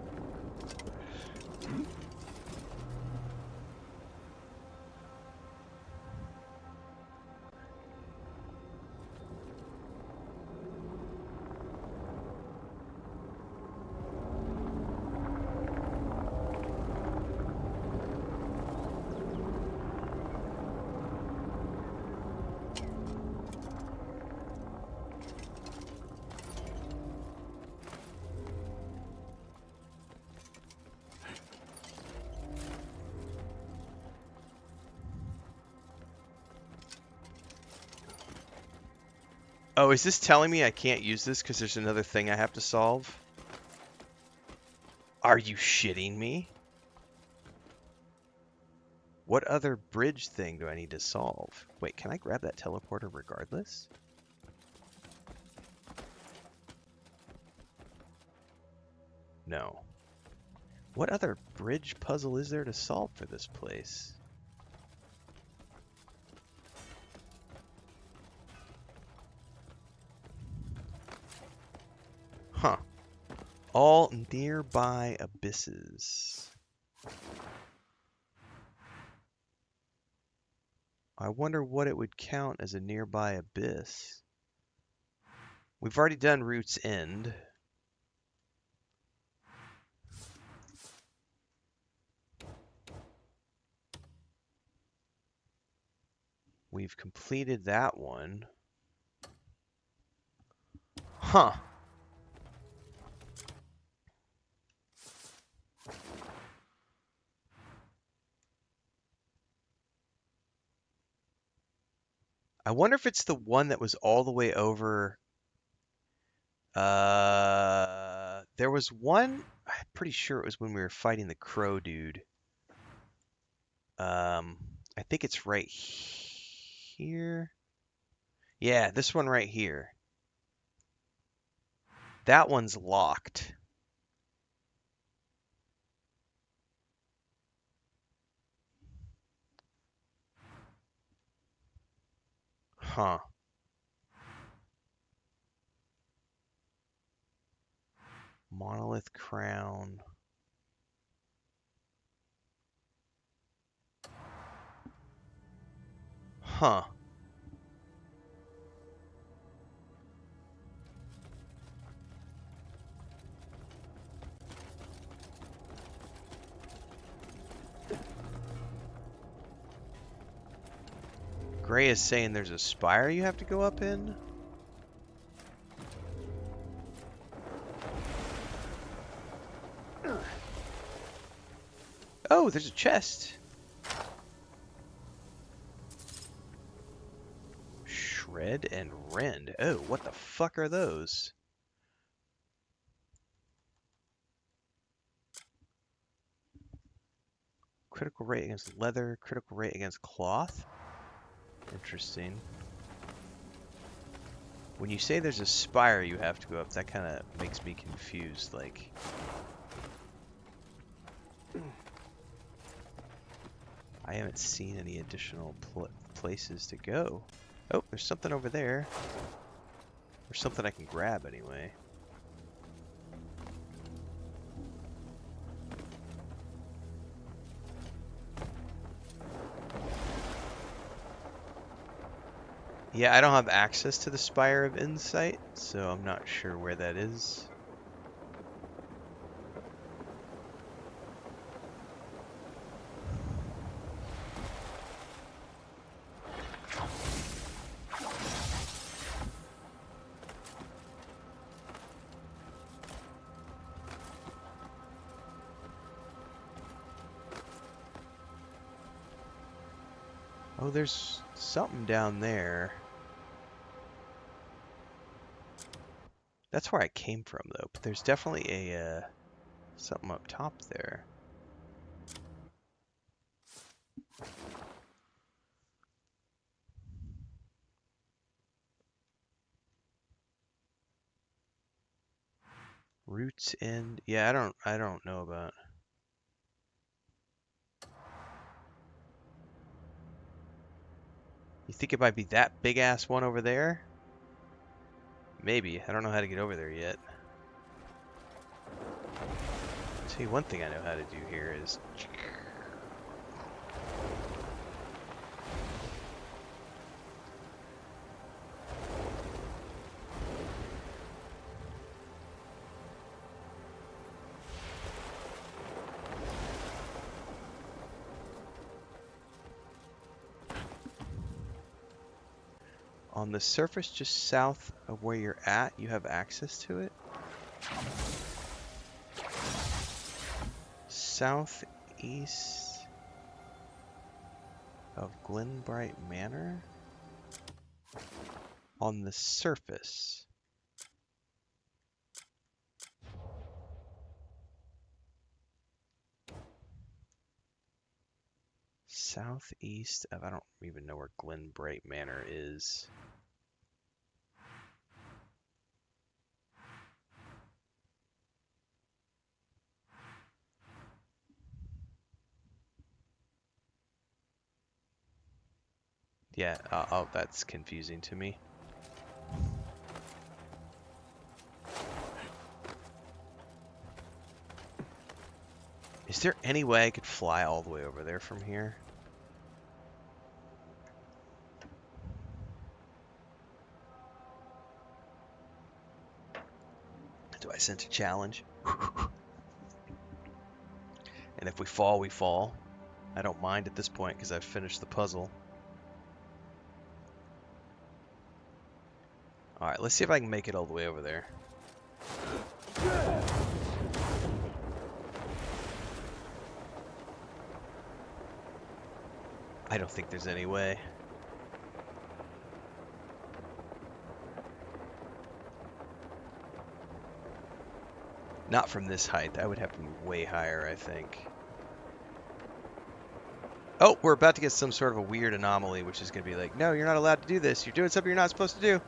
Oh, is this telling me I can't use this because there's another thing I have to solve? Are you shitting me? What other bridge thing do I need to solve? Wait, can I grab that teleporter regardless? No. What other bridge puzzle is there to solve for this place? All nearby abysses. I wonder what it would count as a nearby abyss. We've already done Root's End. We've completed that one. Huh. I wonder if it's the one that was all the way over. There was one, I'm pretty sure it was when we were fighting the crow dude. I think it's right here. Yeah, this one right here. That one's locked. Huh. Monolith crown. Huh. Gray is saying there's a spire you have to go up in? Oh, there's a chest. Shred and rend. Oh, what the fuck are those? Critical rate against leather, critical rate against cloth? Interesting. When you say there's a spire you have to go up, that kind of makes me confused. Like, I haven't seen any additional places to go. Oh, there's something over there. There's something I can grab anyway. Yeah, I don't have access to the Spire of Insight, so I'm not sure where that is. Oh, there's something down there. That's where I came from, though. But there's definitely a something up top there. Roots End. Yeah, I don't know about. You think it might be that big ass one over there? Maybe. I don't know how to get over there yet. I'll tell you one thing I know how to do here is. On the surface just south of where you're at, you have access to it. Southeast of Glenbright Manor? On the surface. Southeast of, I don't even know where Glenbright Manor is. Yeah, oh, that's confusing to me. Is there any way I could fly all the way over there from here? Do I sense a challenge? And if we fall, we fall. I don't mind at this point because I've finished the puzzle. Alright, let's see if I can make it all the way over there. I don't think there's any way. Not from this height. I would have to be way higher, I think. Oh, we're about to get some sort of a weird anomaly, which is going to be like, no, you're not allowed to do this. You're doing something you're not supposed to do.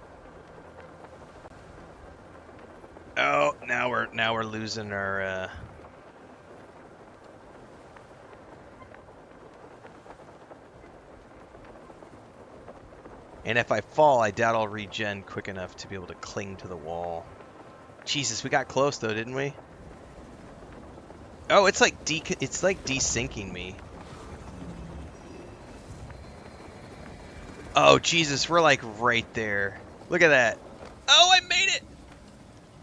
Oh, now we're losing our And if I fall, I doubt I'll regen quick enough to be able to cling to the wall. Jesus, we got close though, didn't we? Oh, it's like desyncing me. Oh, Jesus, we're like right there. Look at that. Oh, I made it.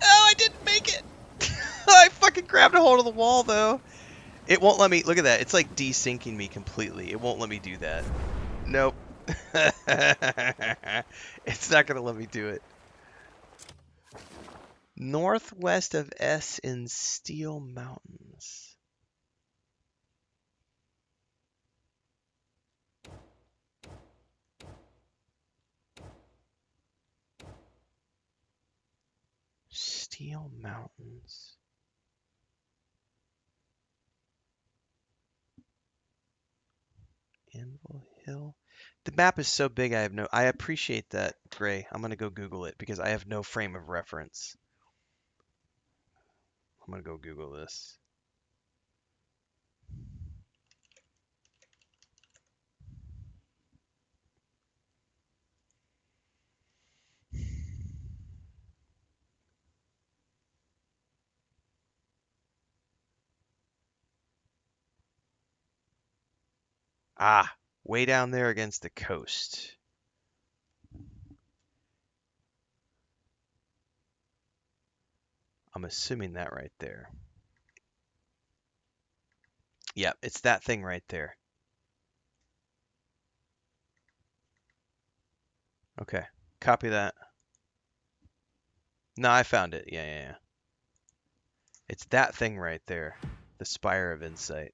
Oh, I didn't make it. I fucking grabbed a hold of the wall though. It won't let me. Look at that. It's like desyncing me completely. It won't let me do that. Nope. It's not gonna let me do it. Northwest of S in Steel Mountains. Steel Mountains. Anvil Hill. The map is so big I have no... I appreciate that, Gray. I'm going to go Google it because I have no frame of reference. I'm going to go Google this. Ah, way down there against the coast. I'm assuming that right there. Yep, it's that thing right there. Okay, copy that. No, I found it. Yeah. It's that thing right there. The Spire of Insight.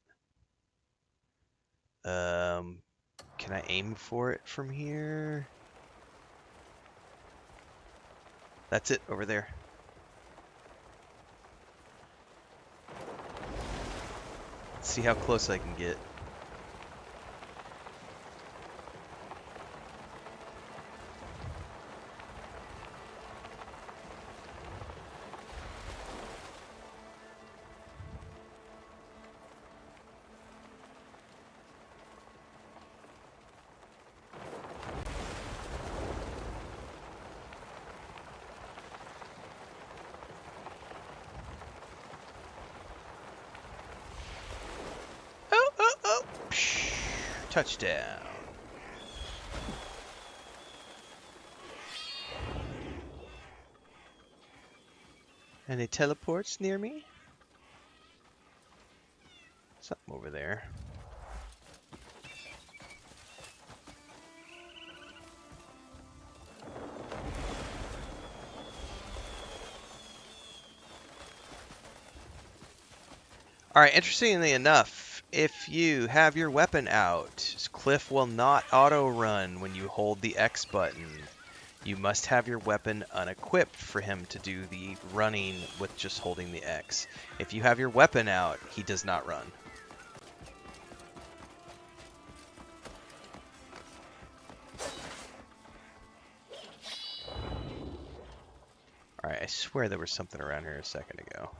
Can I aim for it from here? That's it, over there. Let's see how close I can get. Oh! Psh, touchdown. Any teleports near me? Something over there. Alright, interestingly enough, if you have your weapon out, Cliff will not auto-run when you hold the X button. You must have your weapon unequipped for him to do the running with just holding the X. If you have your weapon out, he does not run. Alright, I swear there was something around here a second ago.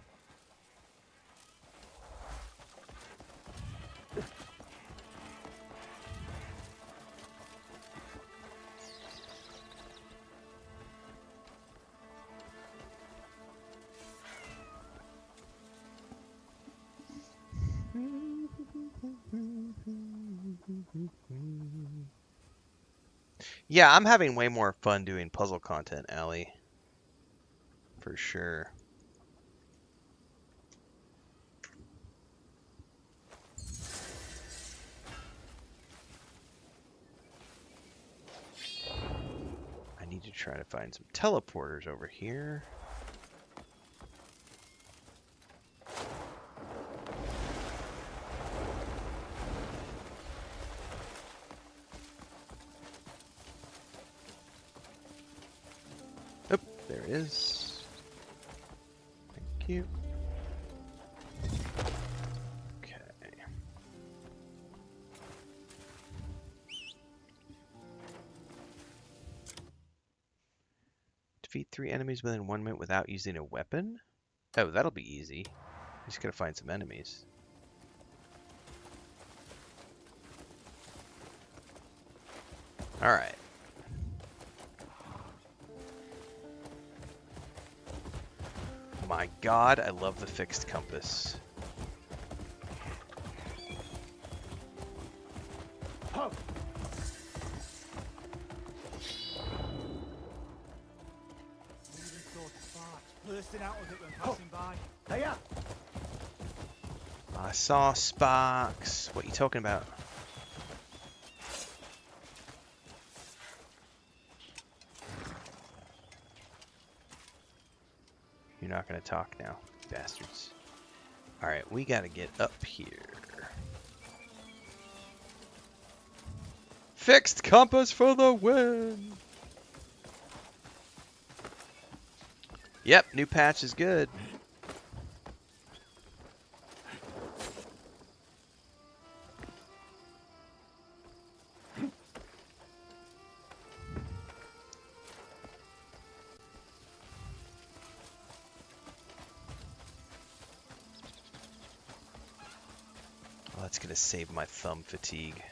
Yeah, I'm having way more fun doing puzzle content, Allie. For sure. I need to try to find some teleporters over here. Oh, there it is. Thank you. Okay. Defeat 3 enemies within 1 minute without using a weapon? Oh, that'll be easy. Just gotta find some enemies. Alright. My god, I love the fixed compass. Oh. Bursting out of it when passing by. Hey, I saw sparks. What are you talking about? You're not gonna talk now, bastards. Alright, we gotta get up here. Fixed compass for the win! Yep, new patch is good. Well, that's gonna save my thumb fatigue.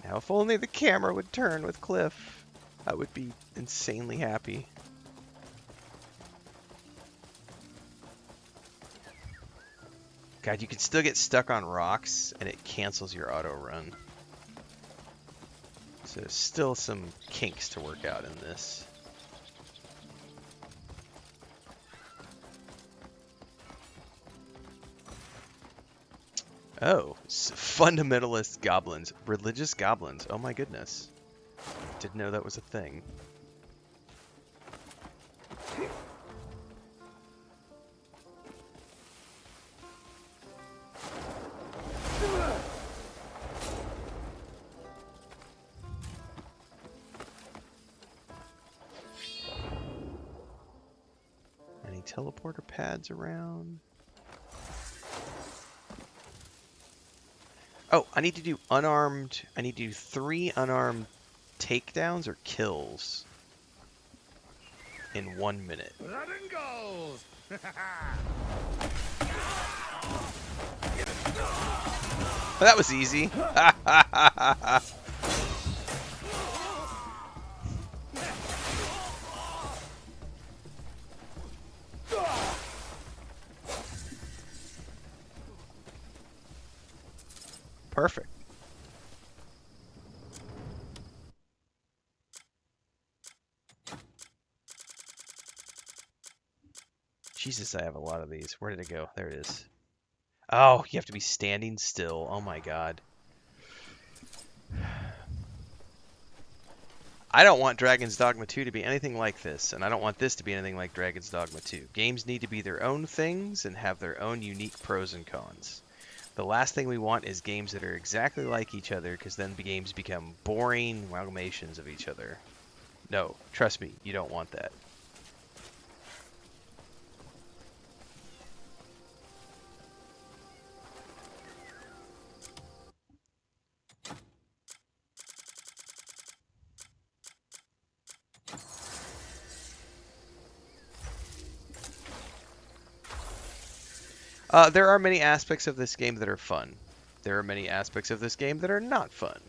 Now, if only the camera would turn with Cliff, I would be insanely happy. God, you can still get stuck on rocks, and it cancels your auto run. So there's still some kinks to work out in this. Oh, fundamentalist goblins. Religious goblins. Oh my goodness. Didn't know that was a thing. Any teleporter pads around? Oh, I need to do unarmed. I need to do 3 unarmed takedowns or kills in 1 minute. Blood and gold. That was easy. Perfect. Jesus, I have a lot of these. Where did it go? There it is. Oh, you have to be standing still. Oh my god. I don't want Dragon's Dogma 2 to be anything like this, and I don't want this to be anything like Dragon's Dogma 2. Games need to be their own things and have their own unique pros and cons. The last thing we want is games that are exactly like each other, because then the games become boring amalgamations of each other. No, trust me, you don't want that. There are many aspects of this game that are fun. There are many aspects of this game that are not fun.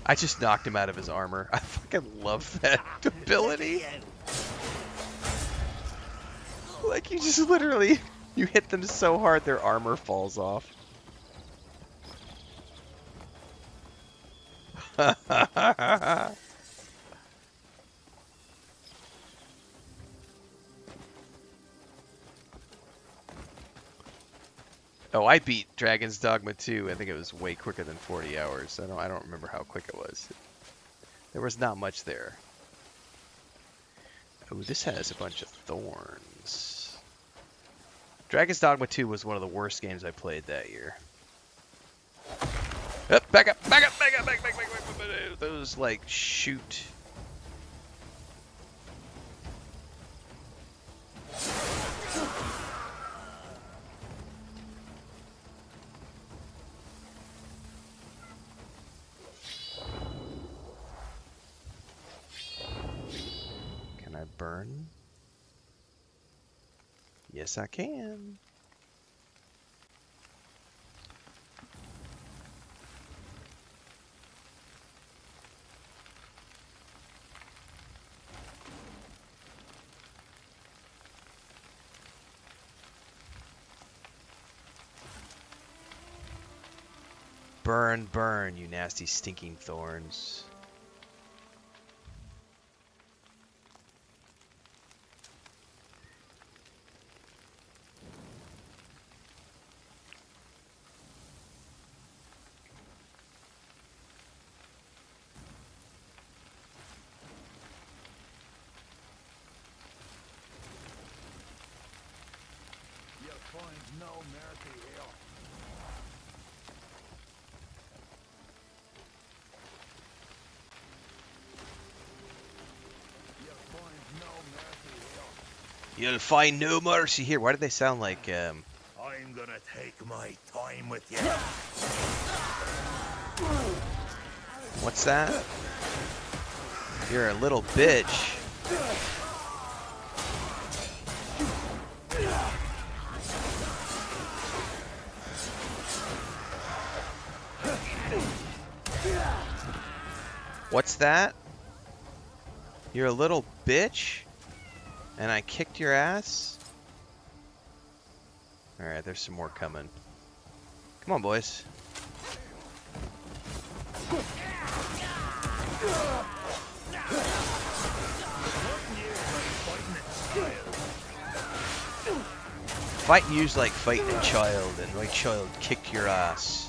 I just knocked him out of his armor. I fucking love that ability. Like, you just literally, you hit them so hard their armor falls off. Oh, I beat Dragon's Dogma 2. I think it was way quicker than 40 hours. I don't remember how quick it was. There was not much there. Oh, this has a bunch of thorns. Dragon's Dogma 2 was one of the worst games I played that year. Back up, back up, back up, back up, back up, back up, back up. Those, like, shoot. Can I burn? Yes, I can. Burn, burn, you nasty stinking thorns. You'll find no mercy here. You'll find no mercy here. Why did they sound like, I'm gonna take my time with you. What's that? You're a little bitch. What's that? You're a little bitch? And I kicked your ass? Alright, there's some more coming. Come on, boys. Fighting you's like fighting a child, and my child kicked your ass.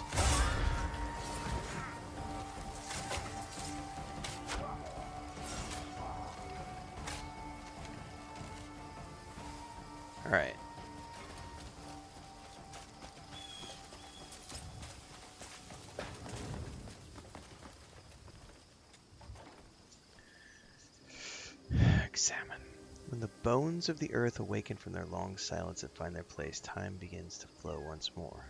Alright. Examine. When the bones of the earth awaken from their long silence and find their place, time begins to flow once more.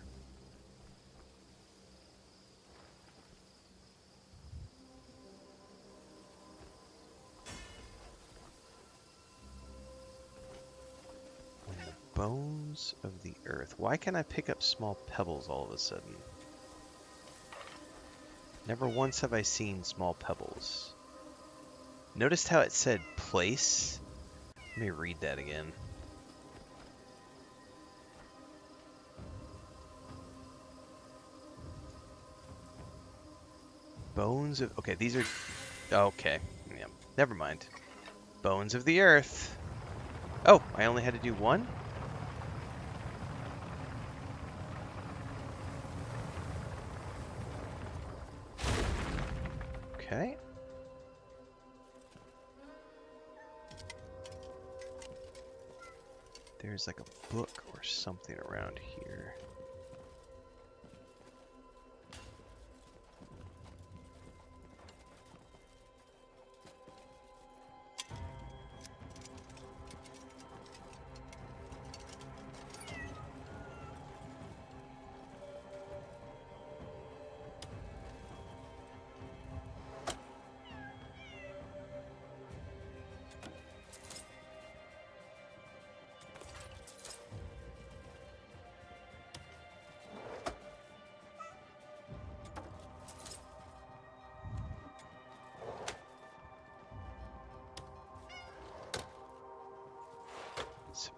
When the bones of the earth. Why can't I pick up small pebbles all of a sudden? Never once have I seen small pebbles. Noticed how it said place? Let me read that again. Bones of... Okay, these are... Okay. Yeah, never mind. Bones of the earth. Oh, I only had to do one? Okay. There's like a book or something around here.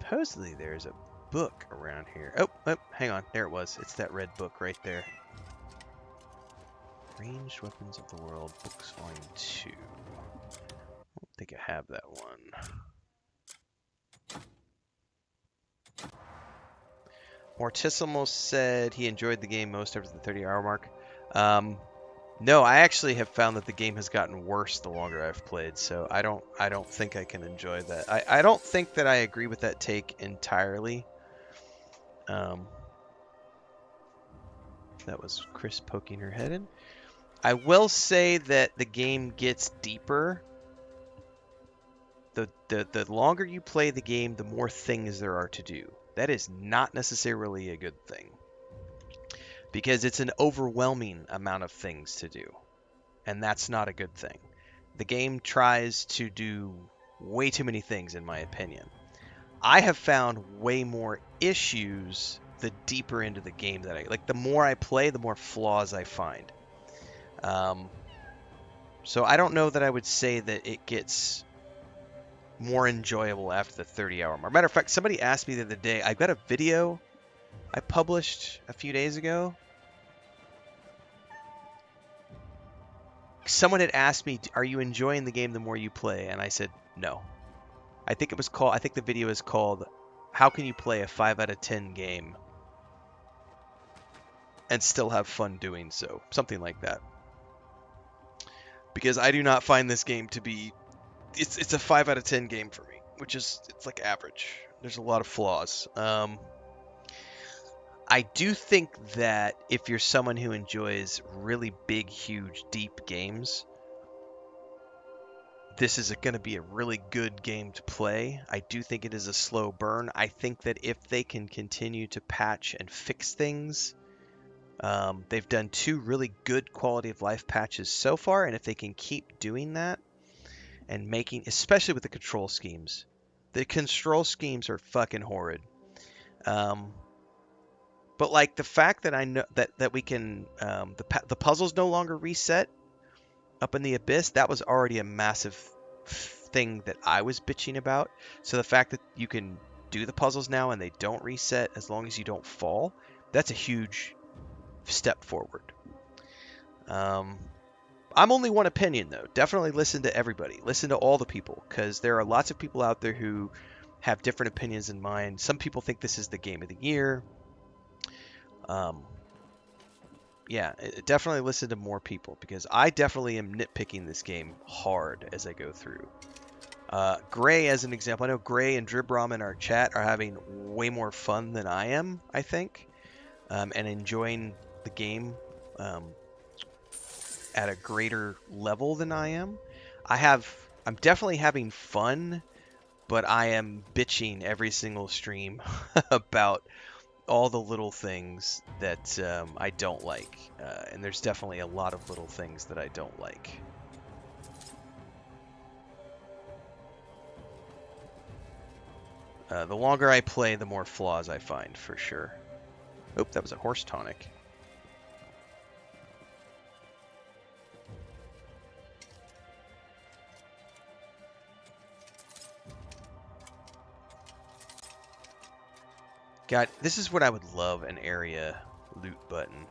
Supposedly there's a book around here. Oh, hang on. There it was. It's that red book right there. Ranged Weapons of the World, Books Volume 2. I don't think I have that one. Mortissimo said he enjoyed the game most after the 30-hour mark. No, I actually have found that the game has gotten worse the longer I've played, so I don't think I can enjoy that. I don't think that I agree with that take entirely. That was Chris poking her head in. I will say that the game gets deeper. The longer you play the game, the more things there are to do. That is not necessarily a good thing, because it's an overwhelming amount of things to do, and that's not a good thing. The game tries to do way too many things, in my opinion. I have found way more issues the deeper into the game that I like. The more I play, the more flaws I find. So I don't know that I would say that it gets more enjoyable after the 30-hour mark. Matter of fact, somebody asked me the other day, I've got a video I published a few days ago. Someone had asked me, are you enjoying the game the more you play? And I said, no. I think the video is called, How Can You Play a 5 out of 10 Game and Still Have Fun Doing So? Something like that. Because I do not find this game to be, it's a 5 out of 10 game for me, which is, it's like average. There's a lot of flaws. I do think that if you're someone who enjoys really big, huge, deep games, this is going to be a really good game to play. I do think it is a slow burn. I think that if they can continue to patch and fix things, they've done 2 really good quality of life patches so far, and if they can keep doing that and making, especially with the control schemes, the control schemes are fucking horrid. But like the fact that I know that we can, the puzzles no longer reset up in the abyss, that was already a massive thing that I was bitching about. So the fact that you can do the puzzles now and they don't reset as long as you don't fall, that's a huge step forward. I'm only one opinion though. Definitely listen to everybody. Listen to all the people, because there are lots of people out there who have different opinions in mind. Some people think this is the game of the year. Yeah, definitely listen to more people, because I definitely am nitpicking this game hard as I go through. Gray, as an example, I know Gray and Dribram in our chat are having way more fun than I am, I think, and enjoying the game at a greater level than I am. I'm definitely having fun, but I am bitching every single stream about all the little things that I don't like, and there's definitely a lot of little things that I don't like. The longer I play, the more flaws I find, for sure. Oh, that was a horse tonic. God, this is what I would love, an area loot button.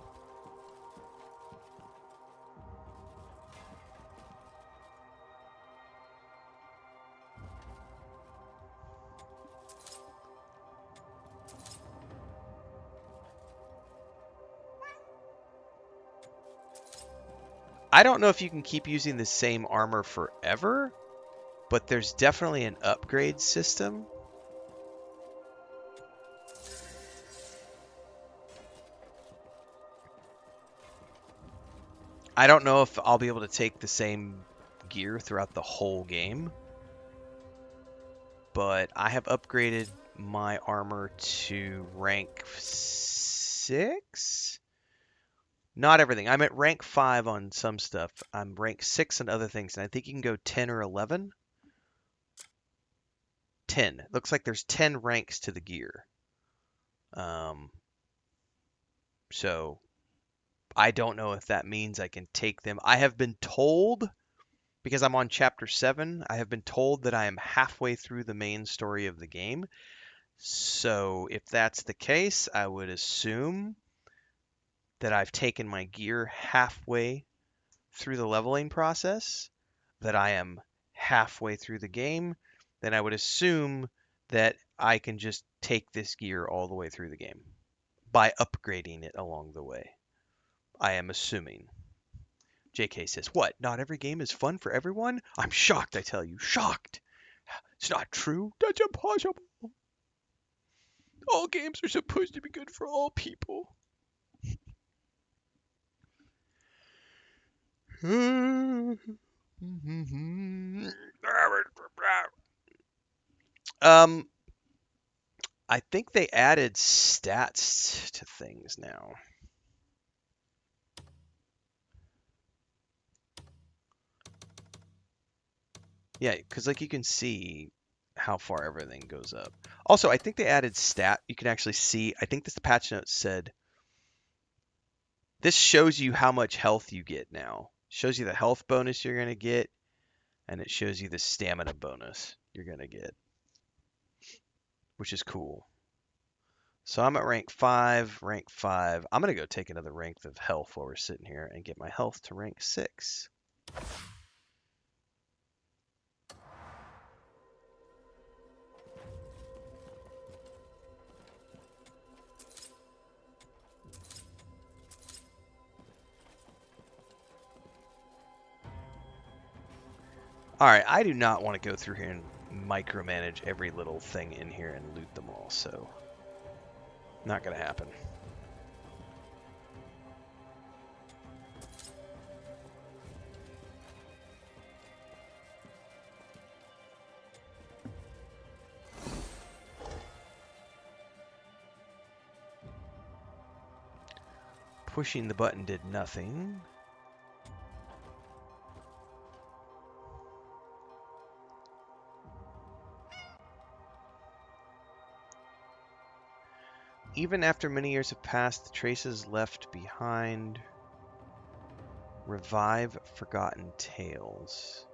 I don't know if you can keep using the same armor forever, but there's definitely an upgrade system. I don't know if I'll be able to take the same gear throughout the whole game, but I have upgraded my armor to rank 6? Not everything. I'm at rank 5 on some stuff. I'm rank 6 on other things, and I think you can go 10 or 11. 10. Looks like there's 10 ranks to the gear. So I don't know if that means I can take them. I have been told, because I'm on chapter 7, I have been told that I am halfway through the main story of the game, So if that's the case, I would assume that I've taken my gear halfway through the leveling process, that I am halfway through the game, then I would assume that I can just take this gear all the way through the game by upgrading it along the way. I am assuming. JK says, what? Not every game is fun for everyone? I'm shocked, I tell you. Shocked. It's not true. That's impossible. All games are supposed to be good for all people. I think they added stats to things now. Yeah, because like you can see how far everything goes up. Also, I think they added stat. You can actually see. I think the patch notes said this shows you how much health you get now. Shows you the health bonus you're gonna get, and it shows you the stamina bonus you're gonna get, which is cool. So I'm at rank 5, rank 5. I'm going to go take another rank of health while we're sitting here and get my health to rank 6. Alright, I do not want to go through here and micromanage every little thing in here and loot them all, so not going to happen. Pushing the button did nothing. Even after many years have passed, the traces left behind revive forgotten tales.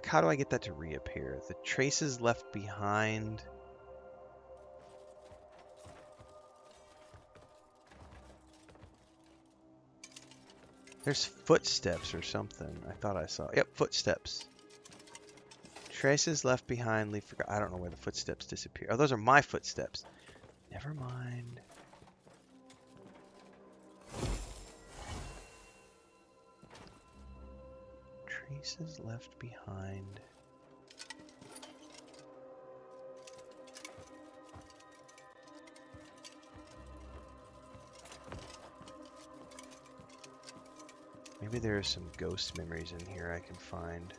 How do I get that to reappear? The traces left behind. There's footsteps or something. I thought I saw. Yep, footsteps. Traces left behind. Leave forgot. I don't know where the footsteps disappear. Oh, those are my footsteps. Never mind. Traces left behind. Maybe there are some ghost memories in here I can find.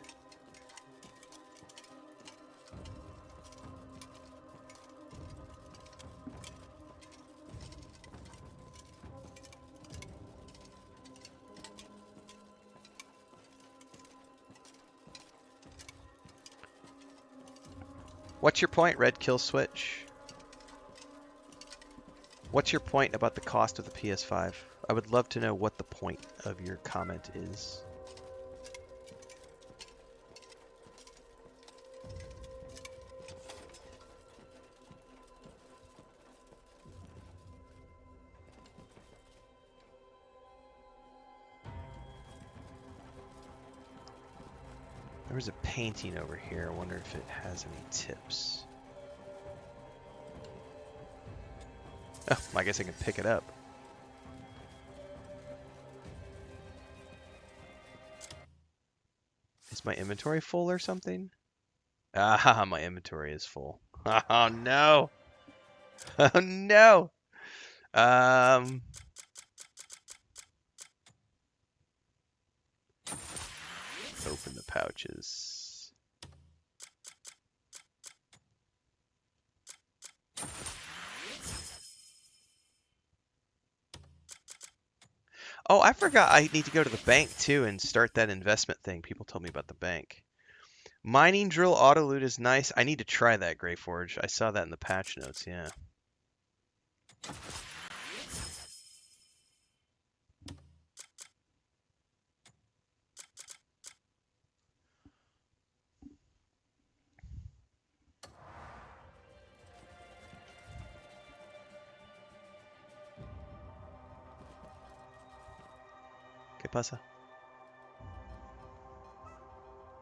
What's your point, Red Kill Switch? What's your point about the cost of the PS5? I would love to know what the point of your comment is. There was a painting over here. I wonder if it has any tips. Oh, I guess I can pick it up. Is my inventory full or something? Ah, my inventory is full. Oh no! Oh no! Open the pouches. Oh, I forgot I need to go to the bank too and start that investment thing. People told me about the bank. Mining drill auto loot is nice. I need to try that, Greyforge. I saw that in the patch notes, yeah. pasa?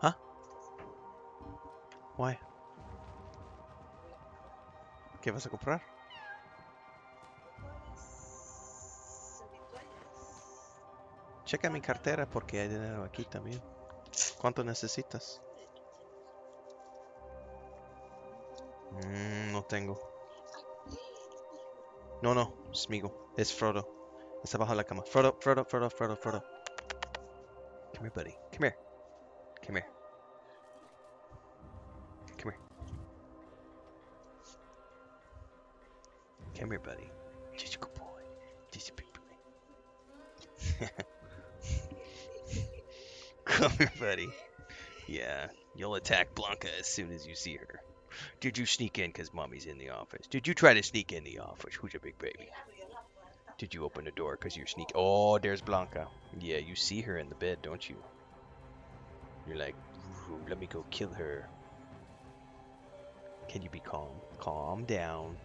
¿Ah? Why? ¿Qué vas a comprar? Checa mi cartera porque hay dinero aquí también. ¿Cuánto necesitas? No tengo. No, no, es Smeagol. Es Frodo. Está abajo de la cama. Frodo, Frodo, Frodo, Frodo, Frodo. Come here, buddy. Come here. Come here. Come here. Come here, buddy. Just a good boy. Just a big boy. Come here, buddy. Yeah, you'll attack Blanca as soon as you see her. Did you sneak in because mommy's in the office? Did you try to sneak in the office? Who's a big baby? Did you open the door because you're sneaking? Oh, there's Blanca. Yeah, you see her in the bed, don't you? You're like, ooh, let me go kill her. Can you be calm? Calm down.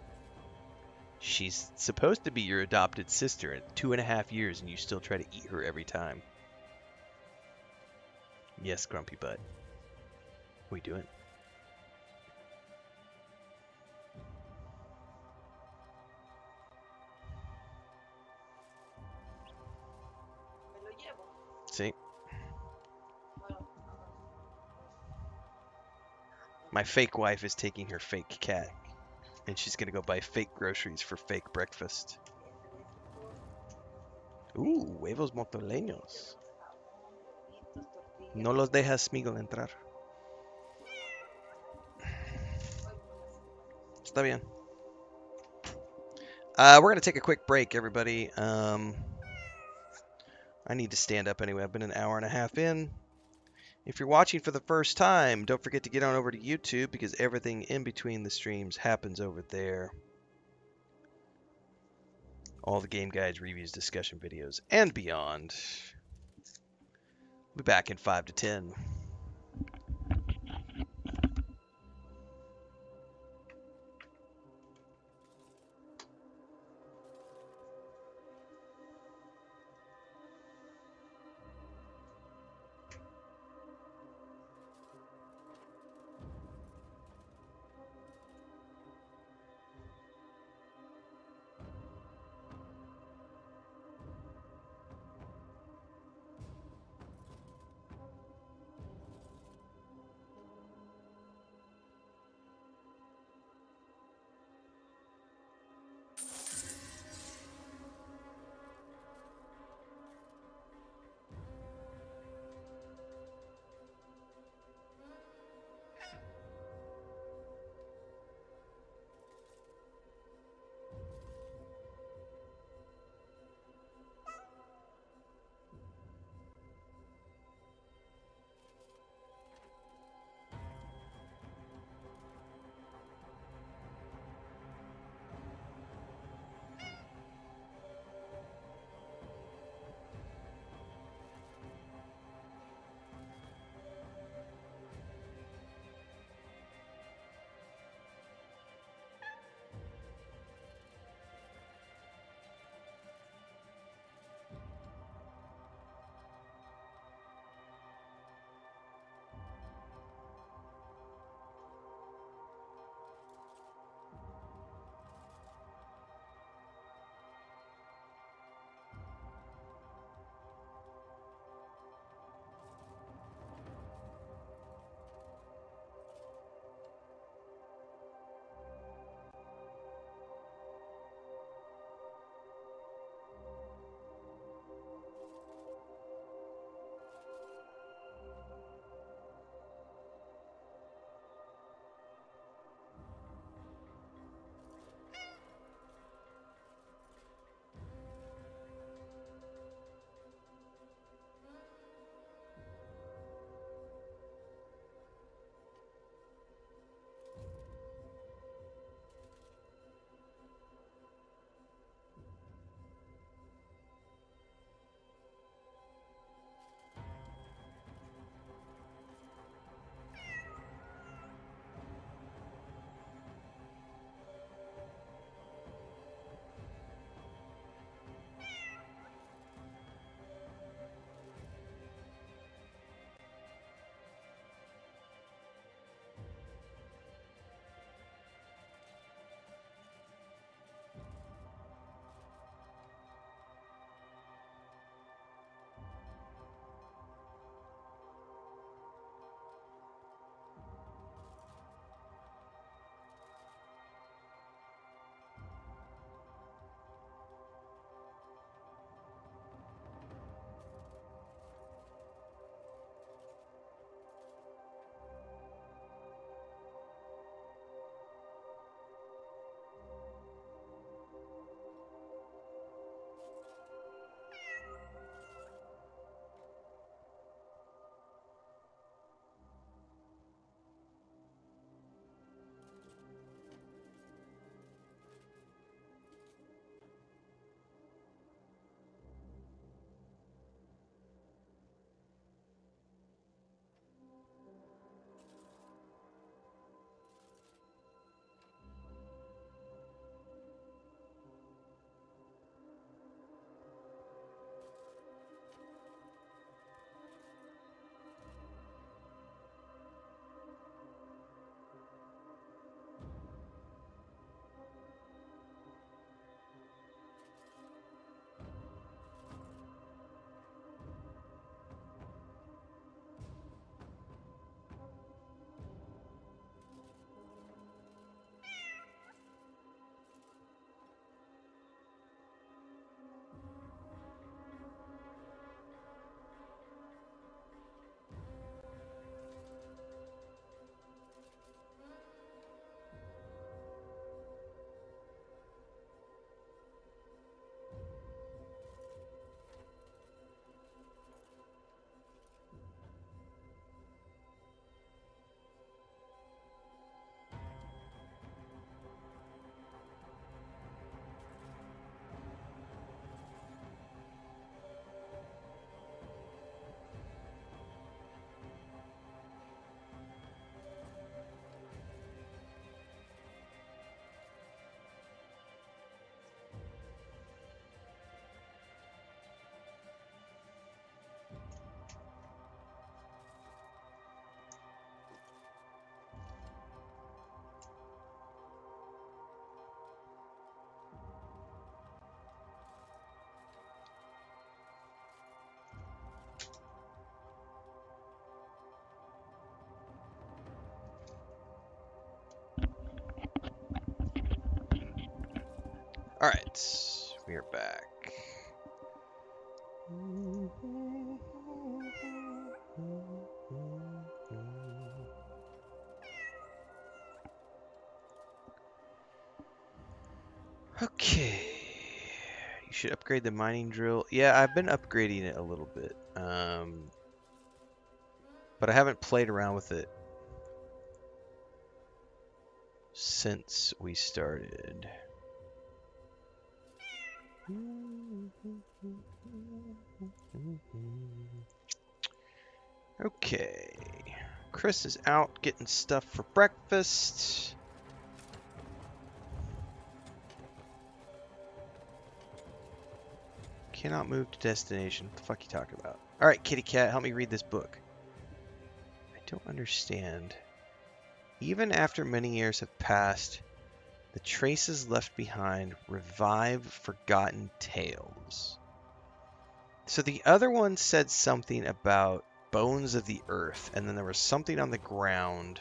She's supposed to be your adopted sister in 2.5 years, and you still try to eat her every time. Yes, grumpy butt. What are you doing? See? My fake wife is taking her fake cat, and she's gonna go buy fake groceries for fake breakfast. Huevos motoleños. No los deja Smeagol entrar. Está bien. We're gonna take a quick break, everybody. I need to stand up anyway. I've been an hour and a half in. If you're watching for the first time, don't forget to get on over to YouTube because everything in between the streams happens over there. All the game guides, reviews, discussion videos, and beyond. We'll be back in 5 to 10. All right, we are back. Okay. You should upgrade the mining drill. Yeah, I've been upgrading it a little bit. But I haven't played around with it since we started. Okay. Chris is out getting stuff for breakfast. Cannot move to destination. What the fuck you talking about? Alright, kitty cat, help me read this book. I don't understand. Even after many years have passed, the traces left behind revive forgotten tales. So the other one said something about bones of the earth, and then there was something on the ground.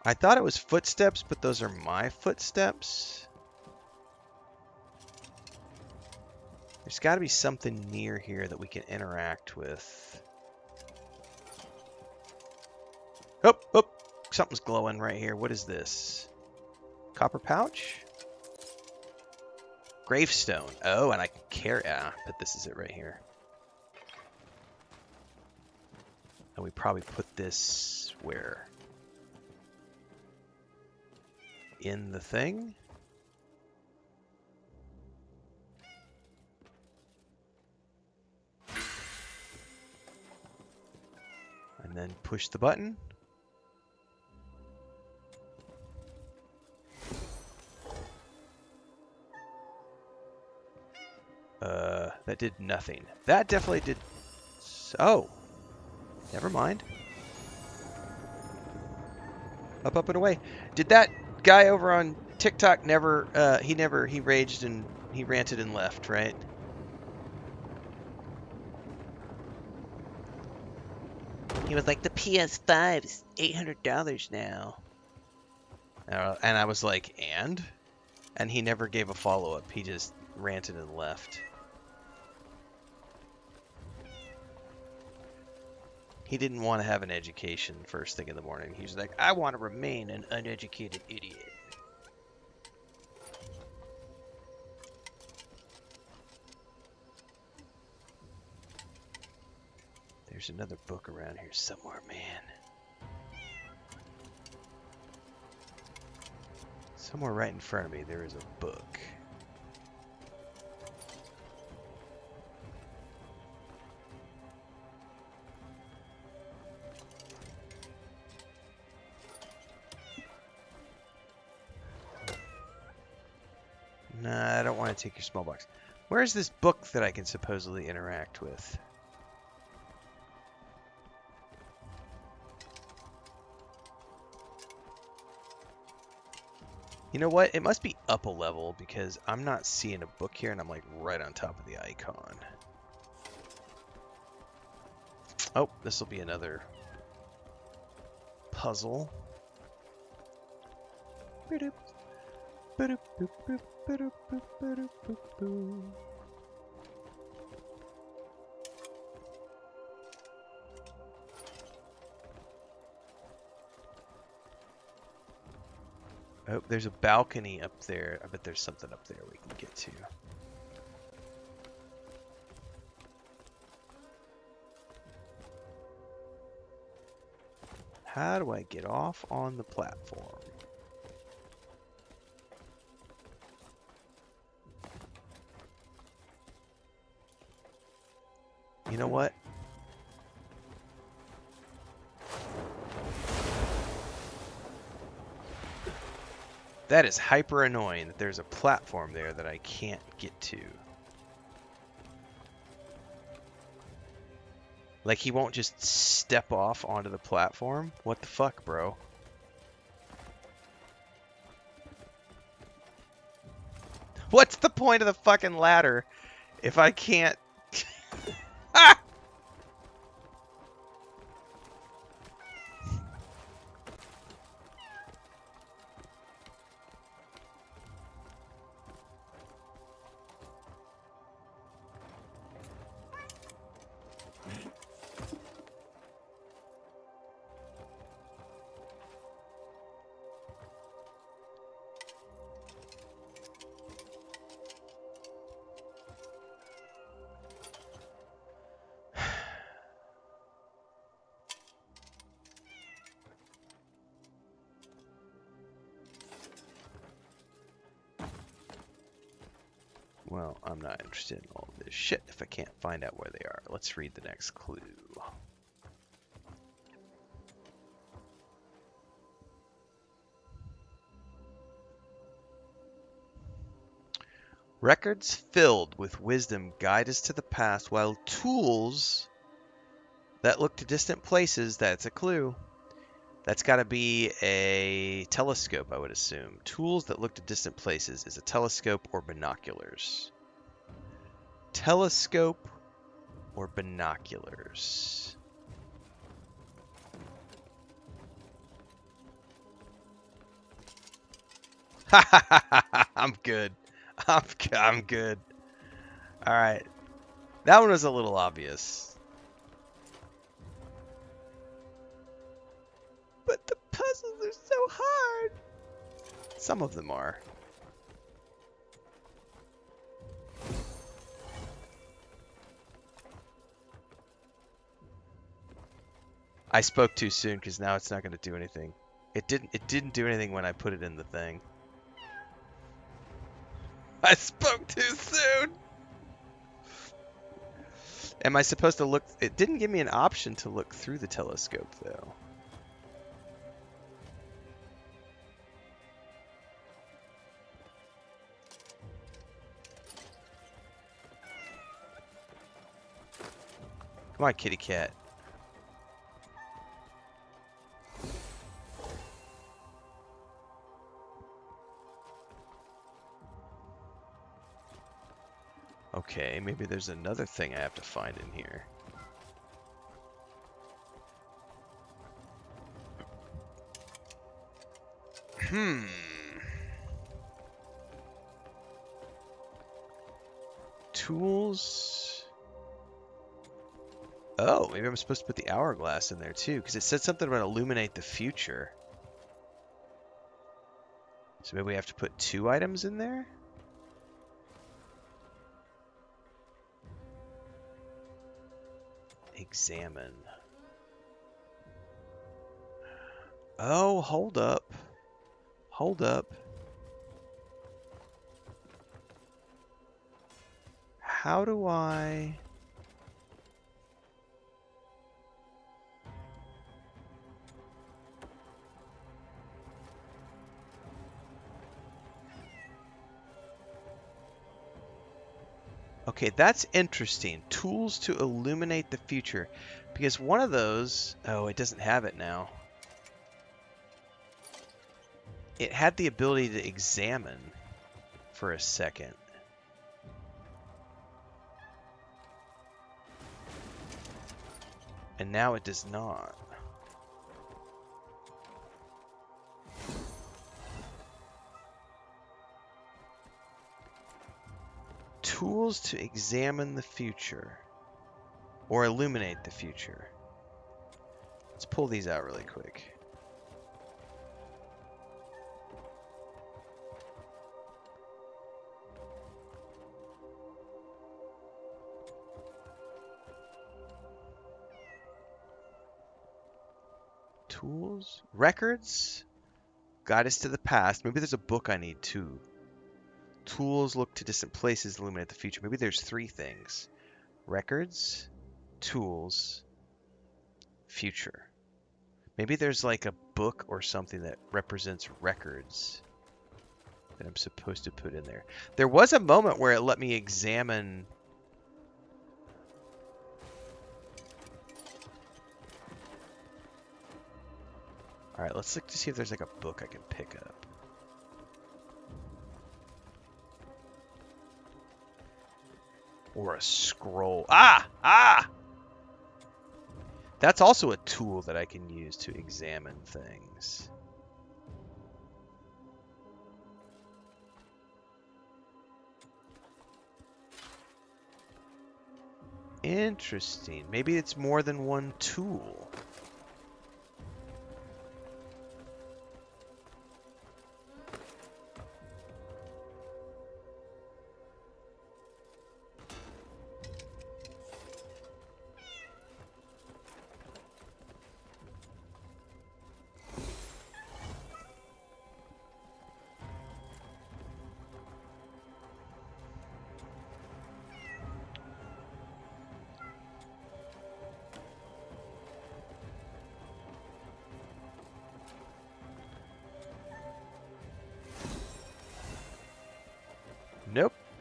I thought it was footsteps, but those are my footsteps. There's got to be something near here that we can interact with. Oh, oh, something's glowing right here. What is this? Copper pouch? Gravestone. Oh, and I can carry. Ah, but this is it right here. And we probably put this where? In the thing? And then push the button. That did nothing. That definitely did. Oh, never mind. Up, up, and away. Did that guy over on TikTok never? He raged and he ranted and left, right? He was like, the PS5 is $800 now. And I was like, and? And he never gave a follow-up. He just ranted and left. He didn't want to have an education first thing in the morning. He was like, I want to remain an uneducated idiot. There's another book around here somewhere, man. Somewhere right in front of me, there is a book. Nah, I don't want to take your small box. Where's this book that I can supposedly interact with? You know what? It must be up a level because I'm not seeing a book here and I'm like right on top of the icon. Oh, this will be another puzzle. Oh, there's a balcony up there. I bet there's something up there we can get to. How do I get off on the platform? You know what? That is hyper annoying that there's a platform there that I can't get to. Like he won't just step off onto the platform? What the fuck, bro? What's the point of the fucking ladder if I can't... Ah! I'm not interested in all this shit if I can't find out where they are. Let's read the next clue. Records filled with wisdom guide us to the past, while tools that look to distant places, that's a clue. That's got to be a telescope, I would assume. Tools that look to distant places is a telescope or binoculars. Telescope or binoculars. I'm good. I'm good. All right. That one was a little obvious. But the puzzles are so hard. Some of them are. I spoke too soon because now it's not going to do anything. It didn't do anything when I put it in the thing. I spoke too soon. Am I supposed to look? It didn't give me an option to look through the telescope though. Come on, kitty cat. Okay, maybe there's another thing I have to find in here. Tools. Oh, maybe I'm supposed to put the hourglass in there too, because it said something about illuminate the future. So maybe we have to put 2 items in there? Examine. Oh, hold up. Hold up. How do I... Okay, that's interesting. Tools to illuminate the future. Because one of those... Oh, it doesn't have it now. It had the ability to examine for a second. And now it does not. Tools to examine the future. Or illuminate the future. Let's pull these out really quick. Tools? Records? Guide us to the past. Maybe there's a book I need too. Tools look to distant places, illuminate the future. Maybe there's 3 things. Records, tools, future. Maybe there's like a book or something that represents records that I'm supposed to put in there. There was a moment where it let me examine... Alright, let's look to see if there's like a book I can pick up. Or a scroll. Ah! That's also a tool that I can use to examine things. Interesting. Maybe it's more than one tool.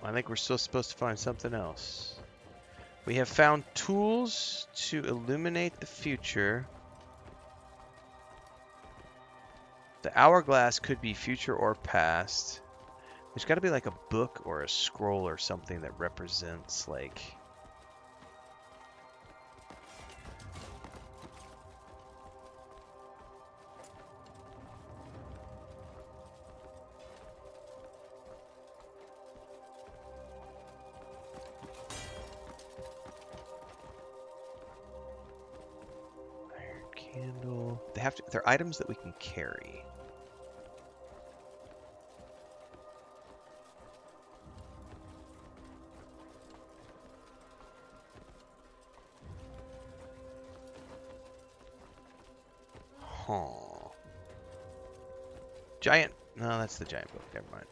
I think we're still supposed to find something else. We have found tools to illuminate the future. The hourglass could be future or past. There's got to be like a book or a scroll or something that represents like... Iron candle. They're items that we can carry. Huh. Giant. No, that's the giant book. Never mind.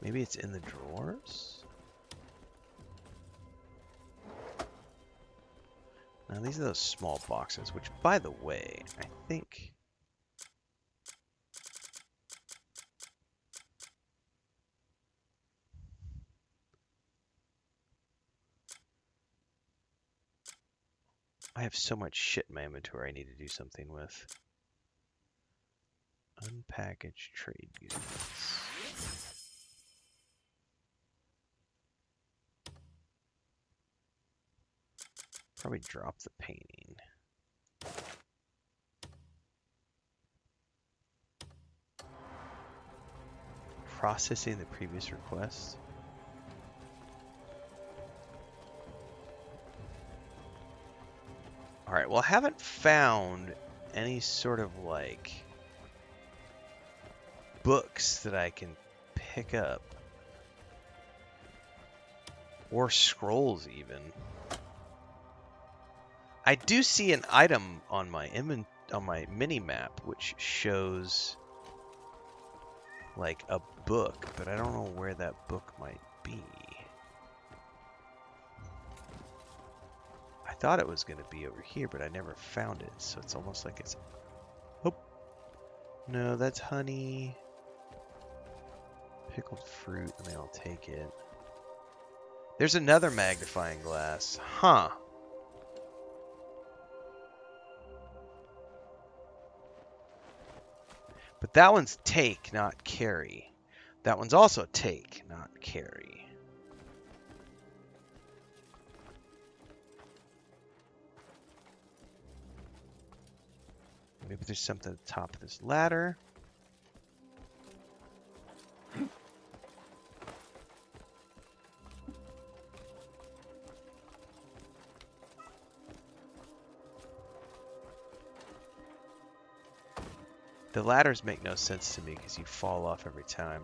Maybe it's in the drawers? Now, these are those small boxes, which, by the way, I think... I have so much shit in my inventory I need to do something with. Unpackaged trade goods. Probably drop the painting. Processing the previous request. Alright, well I haven't found any sort of like books that I can pick up. Or scrolls even. I do see an item on my Minimap which shows like a book, but I don't know where that book might be. I thought it was going to be over here, but I never found it, so it's almost like it's... Oh! No, that's honey. Pickled fruit, I mean, I'll take it. There's another magnifying glass. Huh. But that one's take, not carry. That one's also take, not carry. Maybe there's something at the top of this ladder. The ladders make no sense to me because you fall off every time.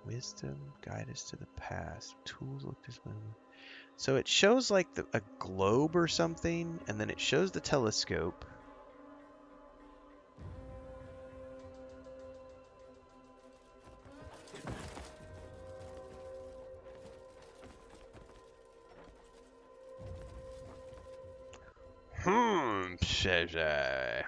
Wisdom, guide us to the past. Tools look this way. So it shows like a globe or something, and then it shows the telescope. Przecież.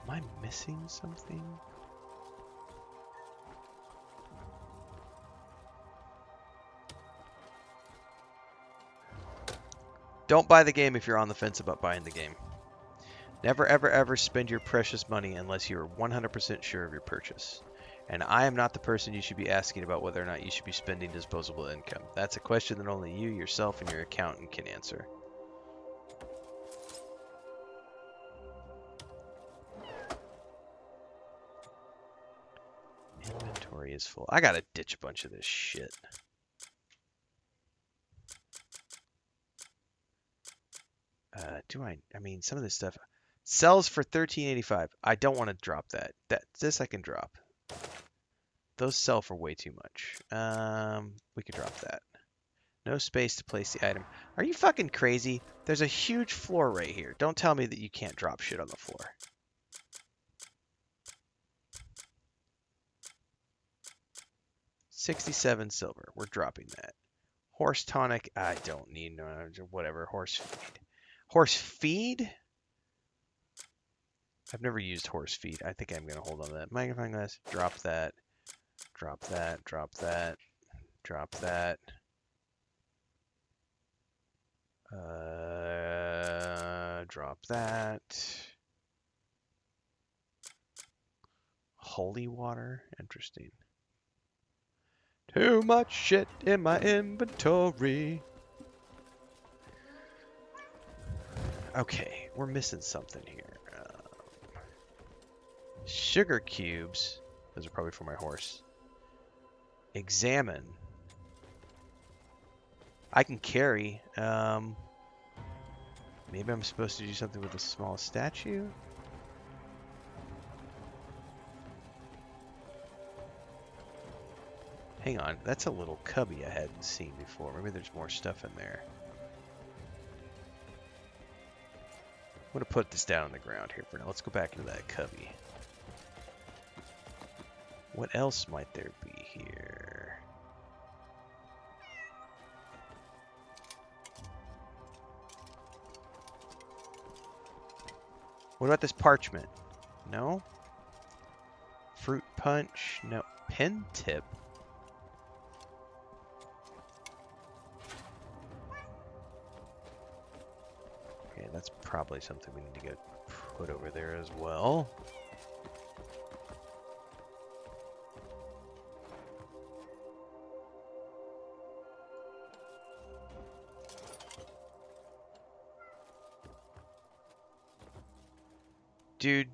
Am I missing something? Don't buy the game if you're on the fence about buying the game. Never, ever, ever spend your precious money unless you're 100% sure of your purchase. And I am not the person you should be asking about whether or not you should be spending disposable income. That's a question that only you, yourself, and your accountant can answer. Inventory is full. I gotta ditch a bunch of this shit. Do I? I mean, some of this stuff sells for $13.85. I don't want to drop that. This I can drop. Those sell for way too much. We could drop that. No space to place the item. Are you fucking crazy? There's a huge floor right here. Don't tell me that you can't drop shit on the floor. $67 silver. We're dropping that. Horse tonic. I don't need no whatever. Horse feed. Horse feed? I've never used horse feed. I think I'm gonna hold on to that. Magnifying glass. Drop that. Drop that. Drop that. Drop that. Drop that. Holy water. Interesting. Too much shit in my inventory. Okay, we're missing something here. Sugar cubes. Those are probably for my horse. Examine. I can carry. Maybe I'm supposed to do something with a small statue? Hang on, that's a little cubby I hadn't seen before. Maybe there's more stuff in there. I'm going to put this down on the ground here for now. Let's go back into that cubby. What else might there be here? What about this parchment? No? Fruit punch? No. Pen tip? Okay, that's probably something we need to get put over there as well. Dude,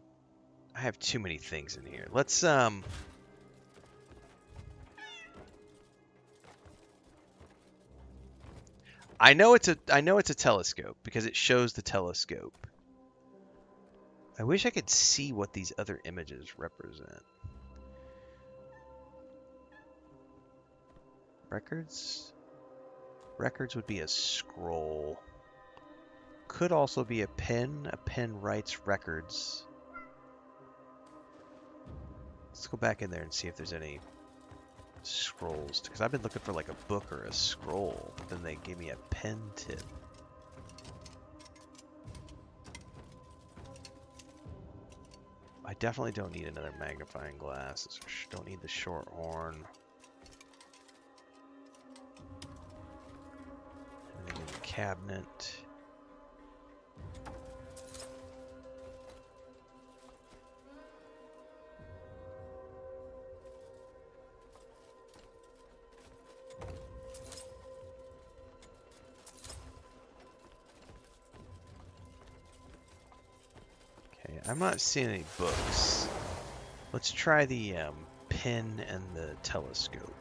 I have too many things in here. Let's I know it's a telescope because it shows the telescope. I wish I could see what these other images represent. Records? Records would be a scroll. Could also be a pen. A pen writes records. Let's go back in there and see if there's any scrolls. Because I've been looking for like a book or a scroll. But then they gave me a pen tip. I definitely don't need another magnifying glass. Don't need the short horn. Anything in the cabinet. I'm not seeing any books. Let's try the pen and the telescope.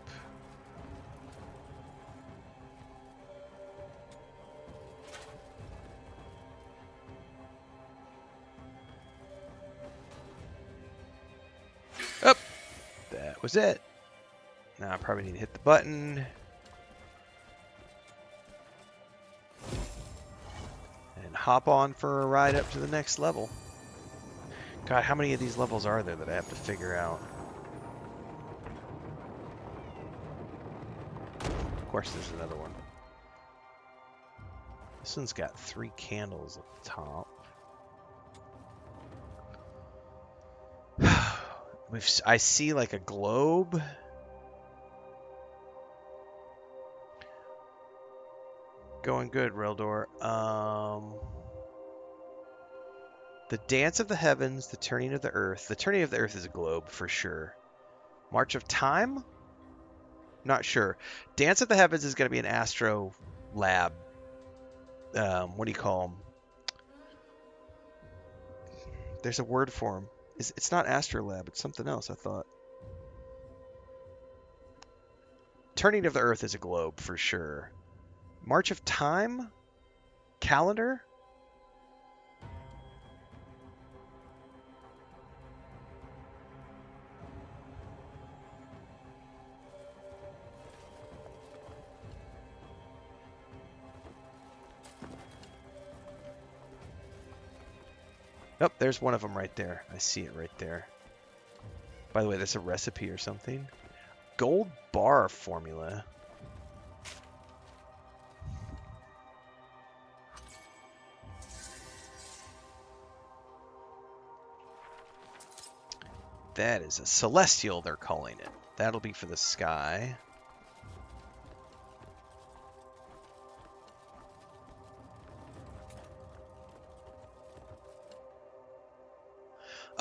Oh, that was it. Now I probably need to hit the button. And hop on for a ride up to the next level. God, how many of these levels are there that I have to figure out? Of course, there's another one. This one's got 3 candles at the top. I see like a globe. Going good, Reldor. The Dance of the Heavens, the Turning of the Earth. The Turning of the Earth is a globe for sure. March of Time? Not sure. Dance of the Heavens is going to be an astro lab. What do you call them? There's a word for them. It's not astrolab. It's something else, I thought. Turning of the Earth is a globe for sure. March of Time? Calendar? Nope, there's one of them right there. I see it right there. By the way, that's a recipe or something. Gold bar formula. That is a celestial, they're calling it. That'll be for the sky.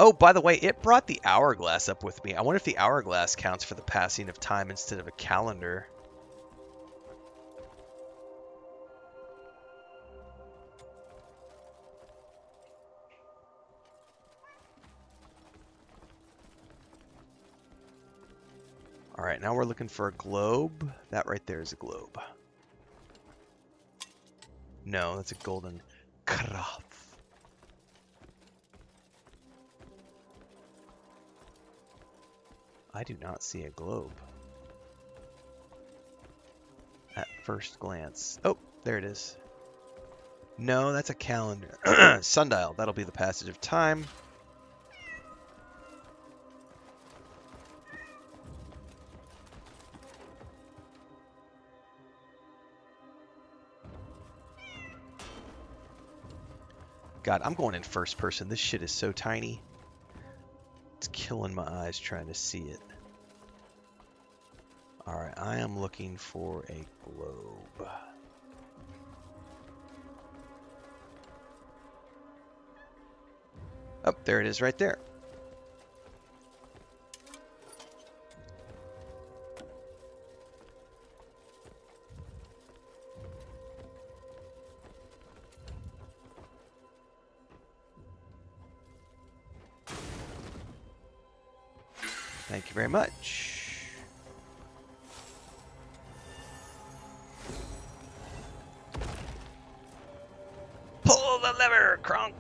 Oh, by the way, it brought the hourglass up with me. I wonder if the hourglass counts for the passing of time instead of a calendar. All right, now we're looking for a globe. That right there is a globe. No, that's a golden cloth. I do not see a globe at first glance. Oh, there it is. No, that's a calendar. Sundial, that'll be the passage of time. God, I'm going in first person. This shit is so tiny. It's killing my eyes trying to see it. Alright, I am looking for a globe. Oh, there it is right there. Thank you very much. Pull the lever, Kronk.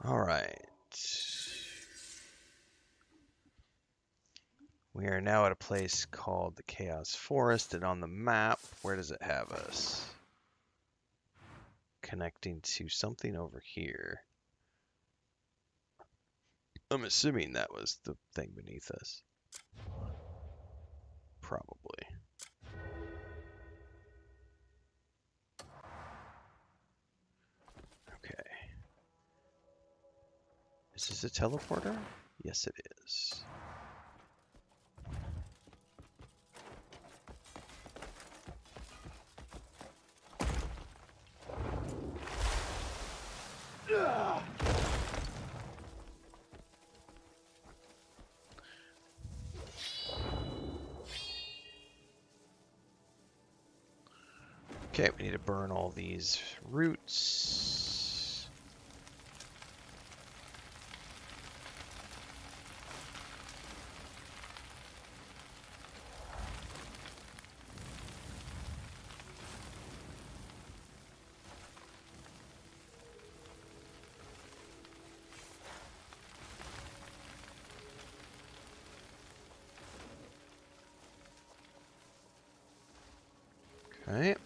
All right. We are now at a place called the Chaos Forest, and on the map, where does it have us? Connecting to something over here. I'm assuming that was the thing beneath us. Probably. Okay. Is this a teleporter? Yes, it is. Okay, we need to burn all these roots. Alright.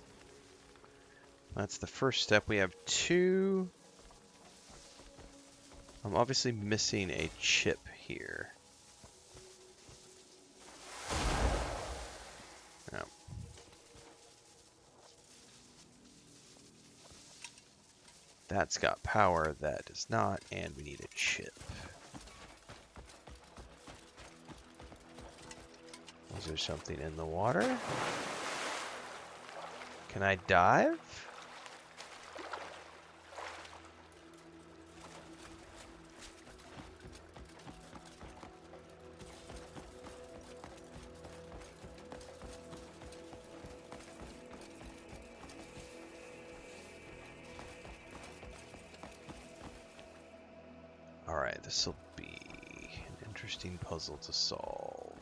That's the first step. We have 2. I'm obviously missing a chip here. No. That's got power, that does not, and we need a chip. Is there something in the water? Can I dive? Alright, this will be an interesting puzzle to solve.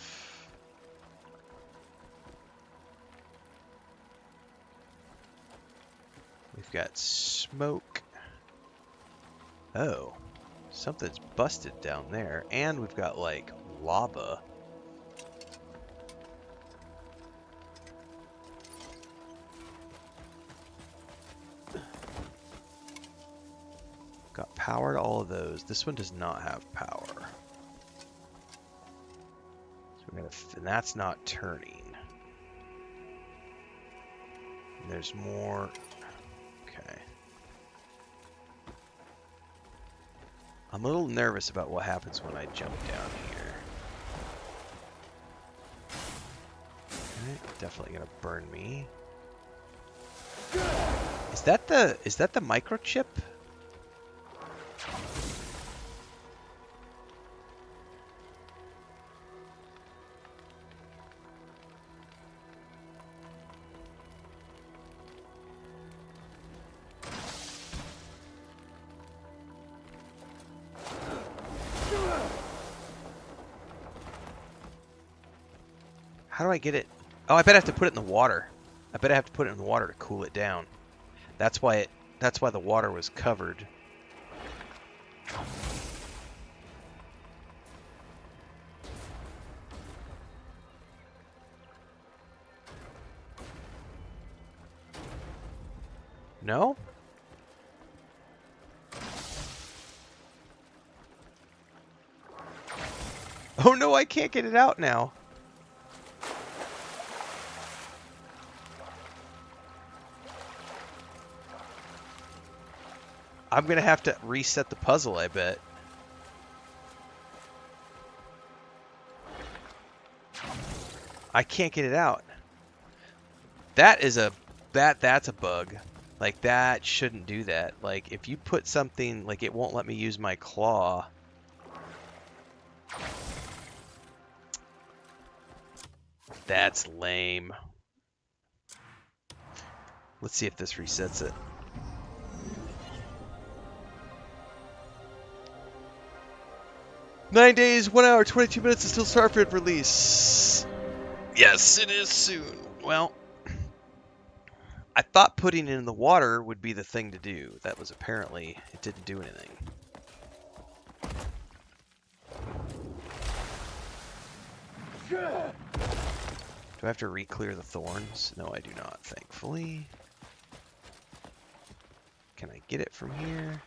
We've got smoke. Oh, something's busted down there. And we've got, like, lava. Got power to all of those. This one does not have power. So we're gonna, and that's not turning. And there's more. Okay. I'm a little nervous about what happens when I jump down here. Alright, definitely gonna burn me. Is that the microchip? How do I get it? Oh, I bet I have to put it in the water. I bet I have to put it in the water to cool it down. That's why the water was covered. No? Oh no, I can't get it out now. I'm gonna have to reset the puzzle, I bet. I can't get it out. That's a bug. Like, that shouldn't do that. Like, if you put something, like, it won't let me use my claw. That's lame. Let's see if this resets it. "9 days, 1 hour, 22 minutes until Starfield release." Yes, it is soon. Well, I thought putting it in the water would be the thing to do. That was apparently, it didn't do anything. Do I have to re-clear the thorns? No, I do not, thankfully. Can I get it from here?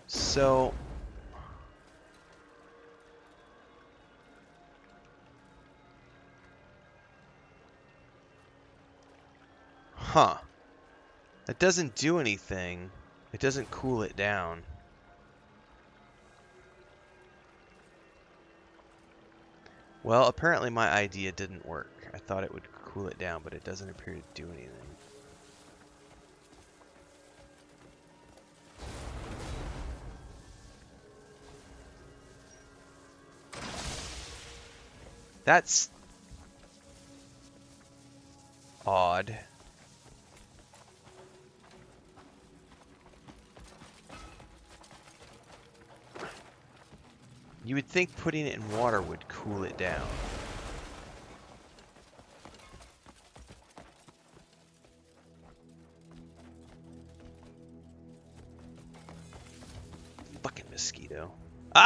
So, huh. That doesn't do anything. It doesn't cool it down. Well, apparently my idea didn't work. I thought it would cool it down, but it doesn't appear to do anything. That's odd. You would think putting it in water would cool it down.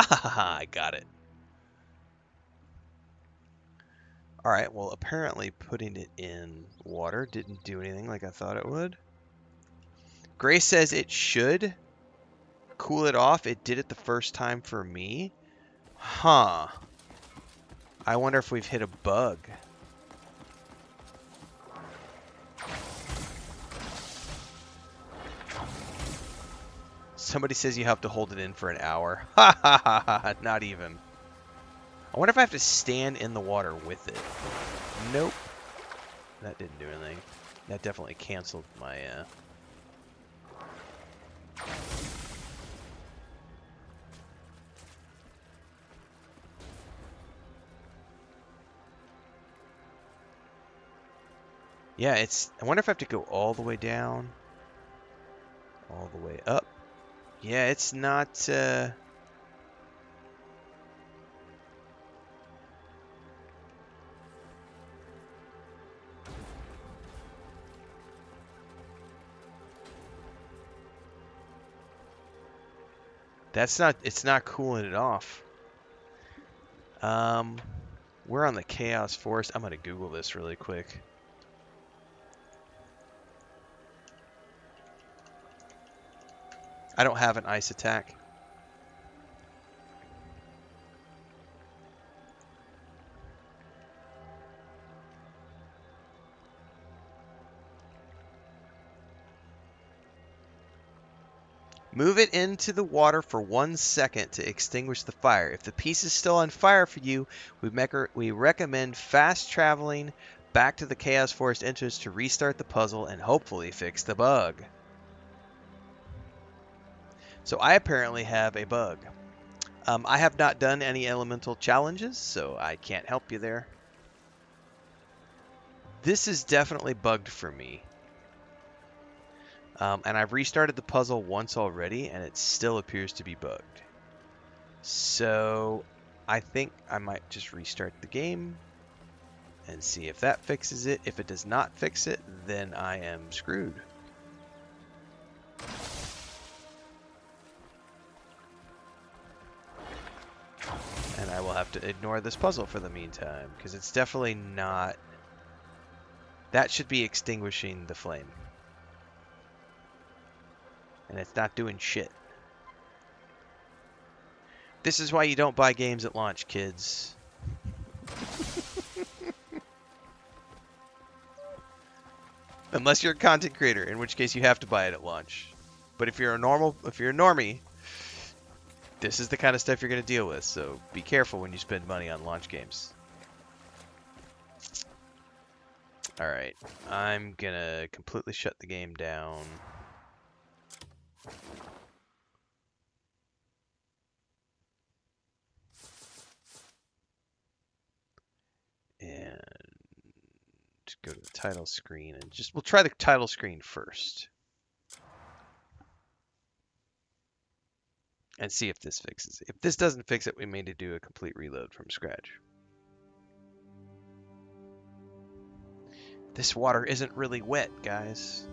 Ha ha ha! I got it. All right. Well, apparently putting it in water didn't do anything like I thought it would. Grace says it should cool it off. It did it the first time for me. Huh. I wonder if we've hit a bug. Somebody says you have to hold it in for an hour. Ha ha ha ha. Not even. I wonder if I have to stand in the water with it. Nope. That didn't do anything. That definitely canceled my... Yeah, it's... I wonder if I have to go all the way down. All the way up. Yeah, it's not... That's not... It's not cooling it off. We're on the Chaos Forest. I'm going to Google this really quick. I don't have an ice attack. Move it into the water for 1 second to extinguish the fire. If the piece is still on fire for you, we recommend fast traveling back to the Chaos Forest entrance to restart the puzzle and hopefully fix the bug. So I apparently have a bug. I have not done any elemental challenges, so I can't help you there. This is definitely bugged for me. And I've restarted the puzzle once already, and it still appears to be bugged. So I think I might just restart the game and see if that fixes it. If it does not fix it, then I am screwed. And I will have to ignore this puzzle for the meantime, because it's definitely not... That should be extinguishing the flame. And it's not doing shit. This is why you don't buy games at launch, kids. Unless you're a content creator, in which case you have to buy it at launch. But if you're a normie, this is the kind of stuff you're going to deal with, so be careful when you spend money on launch games. Alright, I'm going to completely shut the game down. And go to the title screen and we'll try the title screen first. And see if this fixes it. If this doesn't fix it, we may need to do a complete reload from scratch. This water isn't really wet, guys.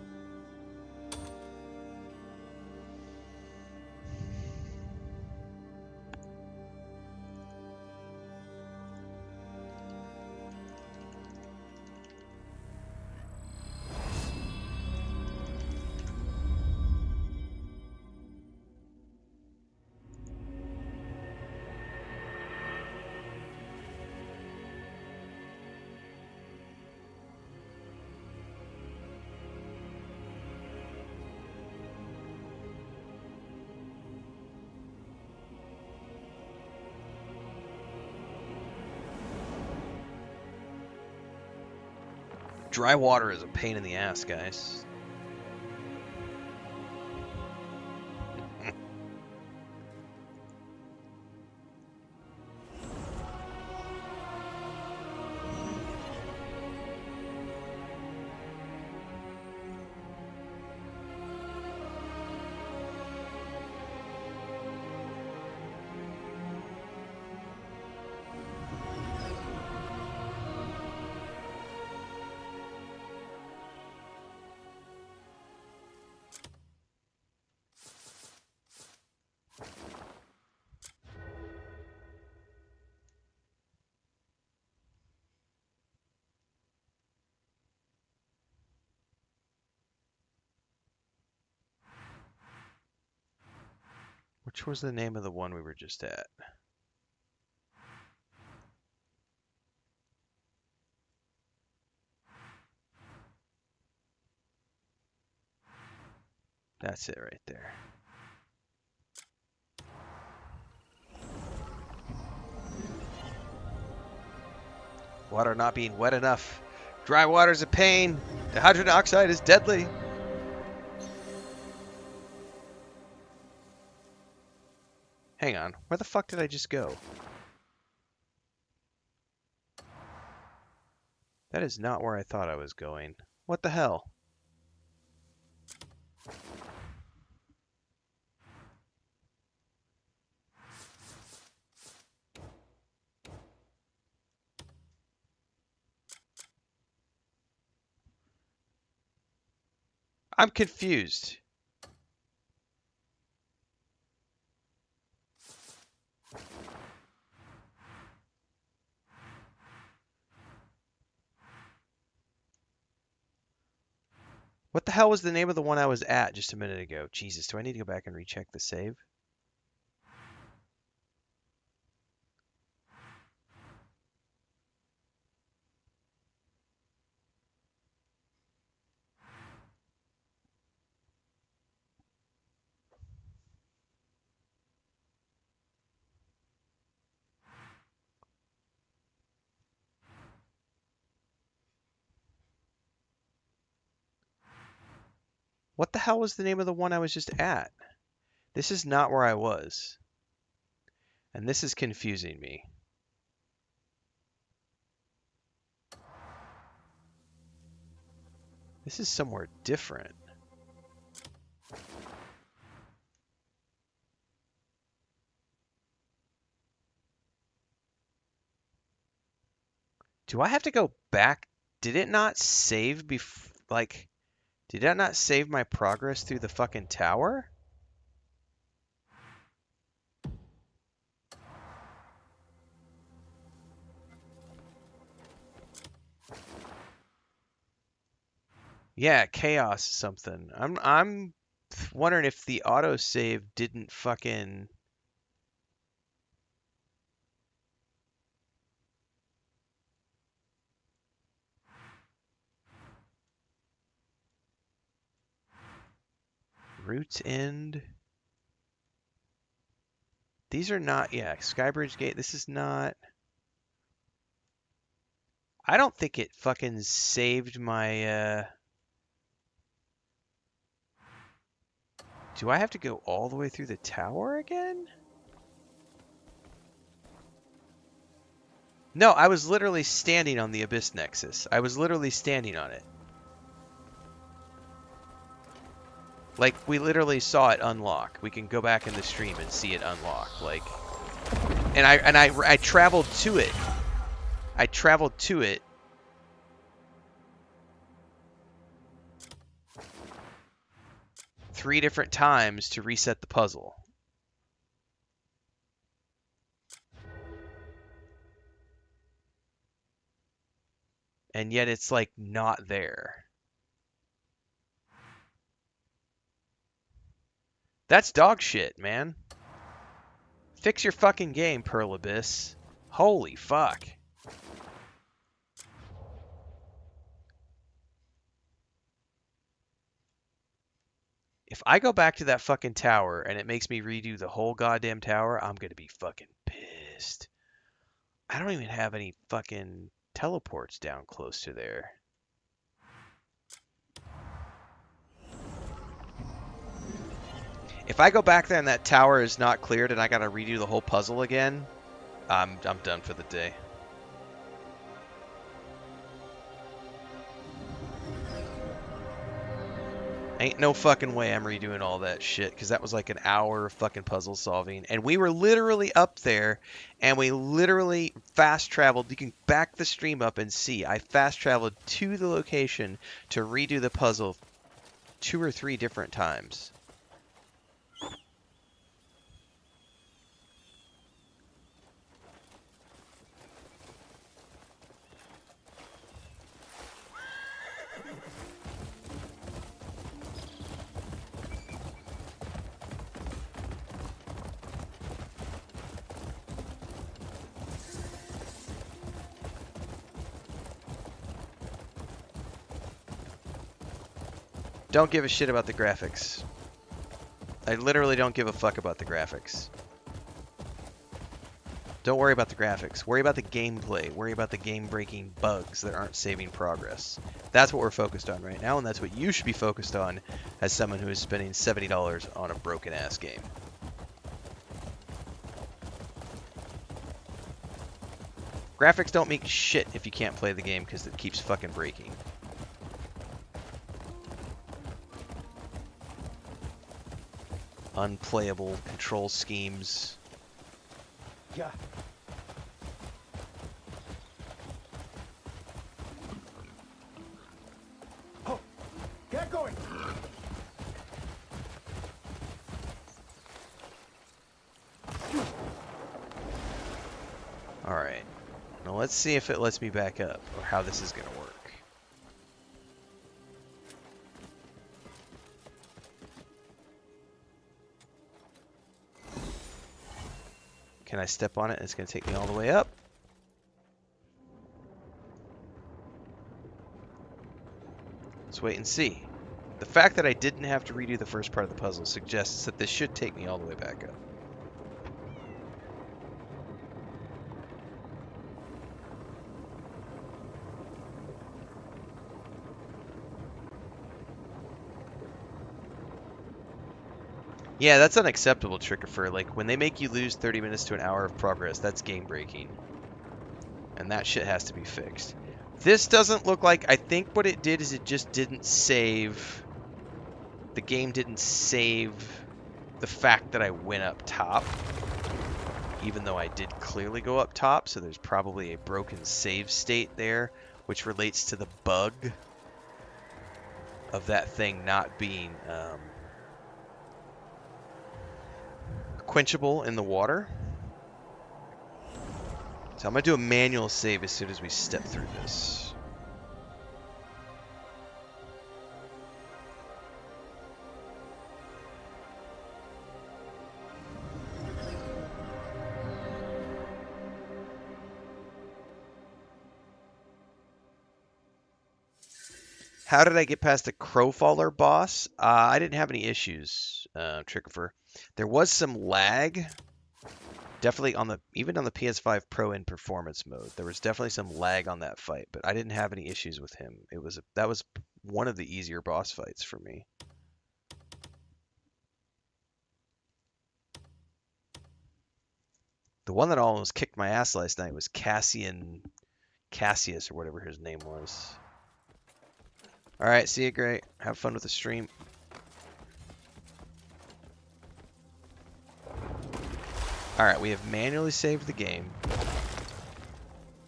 Dry water is a pain in the ass, guys. Which was the name of the one we were just at? That's it right there. Water not being wet enough. Dry water's a pain. The hydrogen oxide is deadly. Hang on. Where the fuck did I just go? That is not where I thought I was going. What the hell? I'm confused. What the hell was the name of the one I was at just a minute ago? Jesus, do I need to go back and recheck the save? What the hell was the name of the one I was just at? This is not where I was. And this is confusing me. This is somewhere different. Do I have to go back? Did it not save did that not save my progress through the fucking tower? Yeah, chaos something. I'm wondering if the autosave didn't fucking Roots End. These are not, yeah, Skybridge Gate. This is not. I don't think it fucking saved my, Do I have to go all the way through the tower again? No, I was literally standing on the Abyss Nexus. I was literally standing on it. Like, we literally saw it unlock. We can go back in the stream and see it unlock. Like, and I traveled to it. I traveled to it. Three different times to reset the puzzle. And yet it's like not there. That's dog shit, man. Fix your fucking game, Pearl Abyss. Holy fuck. If I go back to that fucking tower and it makes me redo the whole goddamn tower, I'm gonna be fucking pissed. I don't even have any fucking teleports down close to there. If I go back there and that tower is not cleared and I gotta redo the whole puzzle again, I'm done for the day. Ain't no fucking way I'm redoing all that shit, because that was like an hour of fucking puzzle solving. And we were literally up there, and we literally fast traveled. You can back the stream up and see. I fast traveled to the location to redo the puzzle 2 or 3 different times. Don't give a shit about the graphics. I literally don't give a fuck about the graphics. Don't worry about the graphics. Worry about the gameplay. Worry about the game-breaking bugs that aren't saving progress. That's what we're focused on right now, and that's what you should be focused on as someone who is spending $70 on a broken-ass game. Graphics don't mean shit if you can't play the game because it keeps fucking breaking. Unplayable control schemes. Yeah. Oh, get going. All right. Now let's see if it lets me back up or how this is going to work. Can I step on it? It's going to take me all the way up. Let's wait and see. The fact that I didn't have to redo the first part of the puzzle suggests that this should take me all the way back up. Yeah, that's unacceptable, Trickifer. Like, when they make you lose 30 minutes to an hour of progress, that's game breaking. And that shit has to be fixed. This doesn't look like... I think what it did is it just didn't save... The game didn't save the fact that I went up top. Even though I did clearly go up top, so there's probably a broken save state there, which relates to the bug of that thing not being... quenchable in the water. So I'm going to do a manual save as soon as we step through this. How did I get past the Crowfaller boss? I didn't have any issues, Trickifer. There was some lag, definitely on the even on the PS5 Pro in performance mode. There was definitely some lag on that fight, but I didn't have any issues with him. That was one of the easier boss fights for me. The one that almost kicked my ass last night was Cassius or whatever his name was. All right, see you, great. Have fun with the stream. Alright, we have manually saved the game.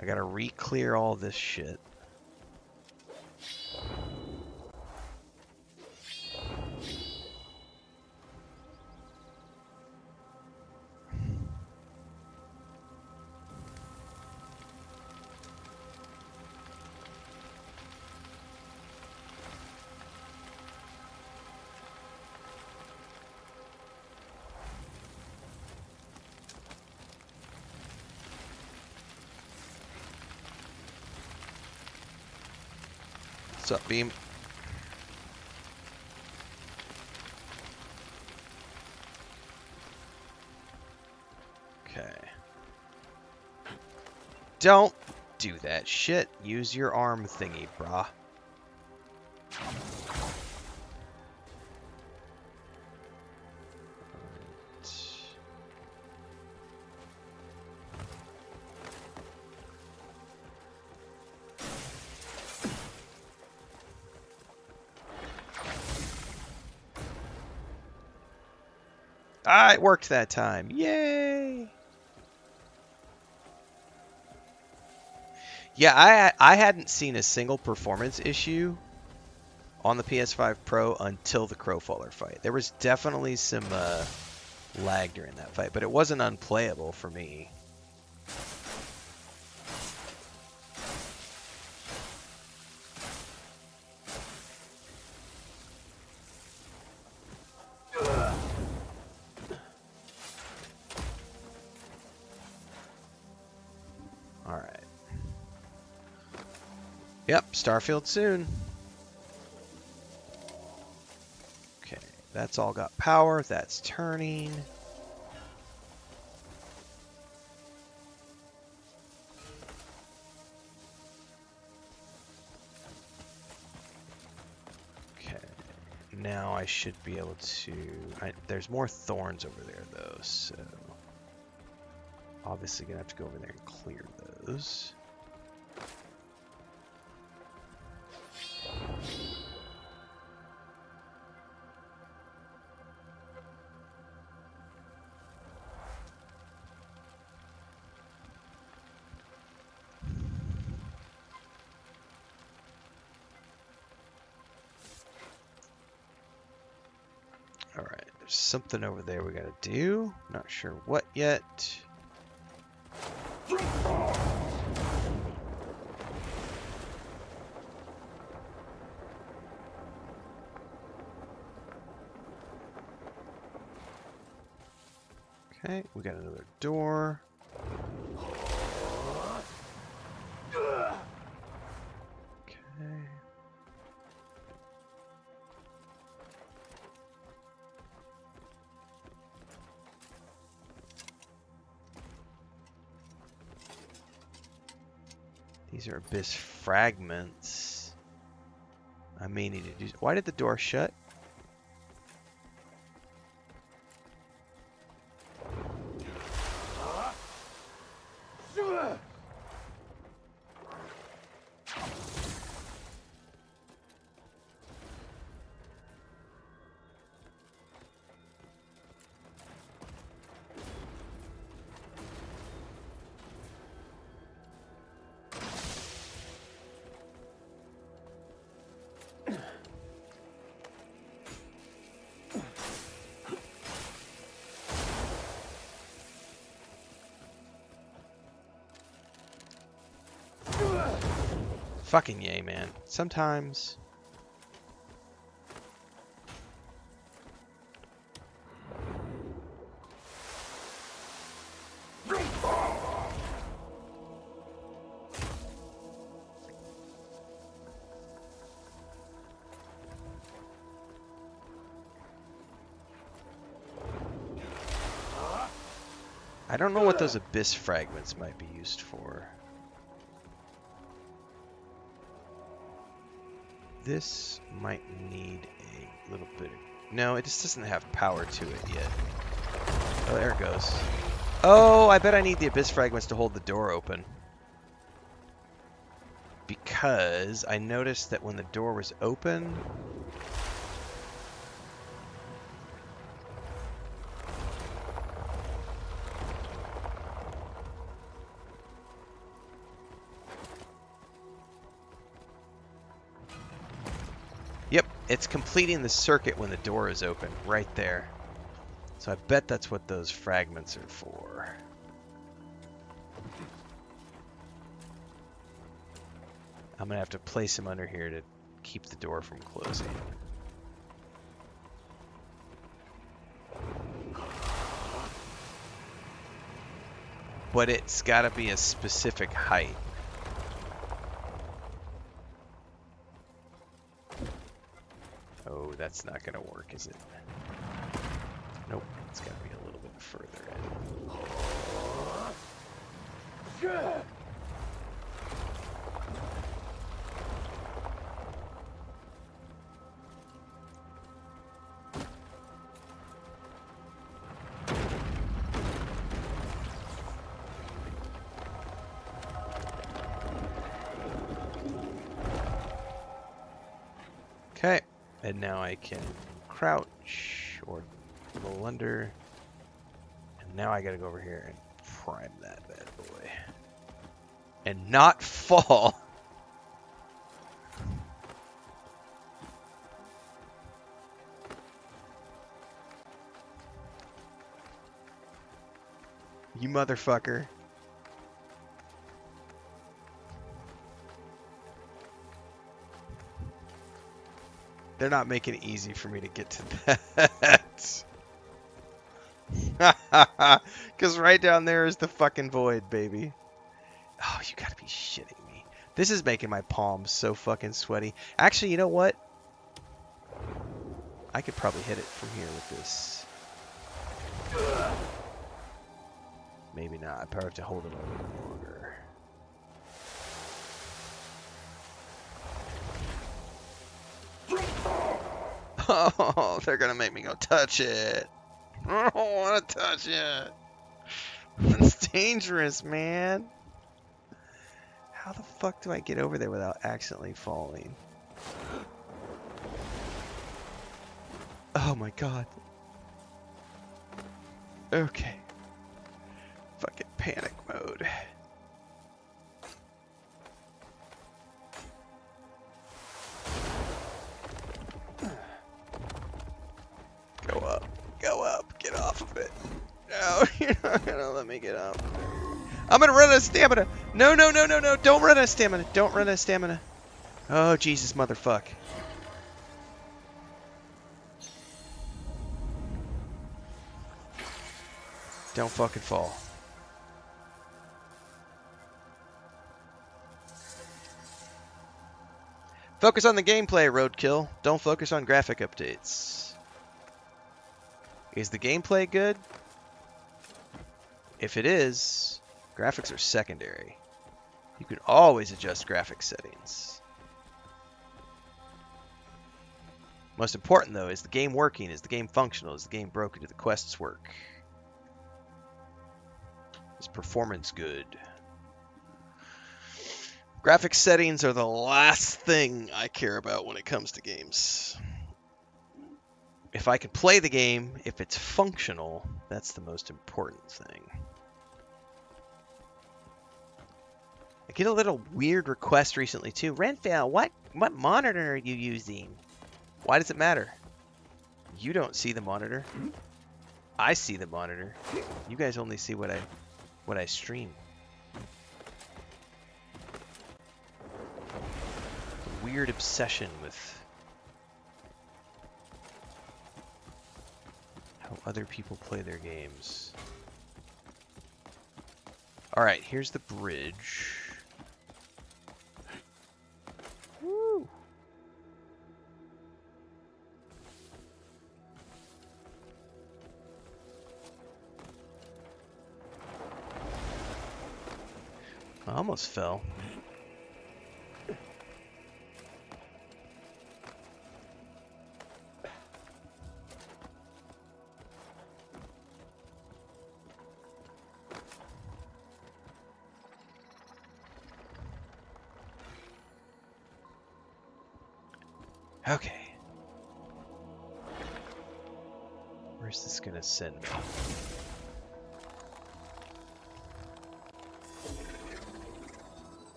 I gotta re-clear all this shit. What's up, Beam? Okay. Don't do that shit. Use your arm thingy, brah. Ah, it worked that time. Yay! Yeah, I hadn't seen a single performance issue on the PS5 Pro until the Crowfaller fight. There was definitely some lag during that fight, but it wasn't unplayable for me. Alright. Yep, Starfield soon. That's all got power. That's turning. Okay. Now I should be able to... there's more thorns over there, though, so... obviously gonna have to go over there and clear those. Alright, there's something over there we gotta do. Not sure what yet. Okay, we got another door. Okay. These are abyss fragments. I may need to do... why did the door shut? Fucking yay, man. Sometimes... I don't know what those abyss fragments might be used for. This might need a little bit of... no, it just doesn't have power to it yet. Oh, there it goes. Oh, I bet I need the abyss fragments to hold the door open. Because I noticed that when the door was open... yep, it's completing the circuit when the door is open, right there. So I bet that's what those fragments are for. I'm gonna have to place them under here to keep the door from closing. But it's gotta be a specific height. Oh, that's not gonna work, is it? Nope, it's gotta be a little bit further in. Okay, and now I can crouch or roll under. And now I gotta go over here and prime that bad boy. And not fall. You motherfucker. They're not making it easy for me to get to that. Because right down there is the fucking void, baby. Oh, you gotta be shitting me. This is making my palms so fucking sweaty. Actually, you know what? I could probably hit it from here with this. Maybe not. I probably have to hold it a little longer. Oh, they're gonna make me go touch it. I don't want to touch it. It's dangerous, man. How the fuck do I get over there without accidentally falling? Oh my god. Okay. Fucking panic mode. Go up. Go up. Get off of it. No, you're not gonna let me get up. I'm gonna run out of stamina. No, no, no, no, no. Don't run out of stamina. Don't run out of stamina. Oh, Jesus, motherfuck. Don't fucking fall. Focus on the gameplay, Roadkill. Don't focus on graphic updates. Is the gameplay good? If it is, graphics are secondary. You can always adjust graphics settings. Most important, though, is the game working? Is the game functional? Is the game broken? Do the quests work? Is performance good? Graphics settings are the last thing I care about when it comes to games. If I can play the game, if it's functional, that's the most important thing. I get a little weird request recently too. Renfail, what monitor are you using? Why does it matter? You don't see the monitor. I see the monitor. You guys only see what I stream. Weird obsession with how other people play their games. Alright, here's the bridge. Woo! I almost fell. Okay. Where's this gonna send me?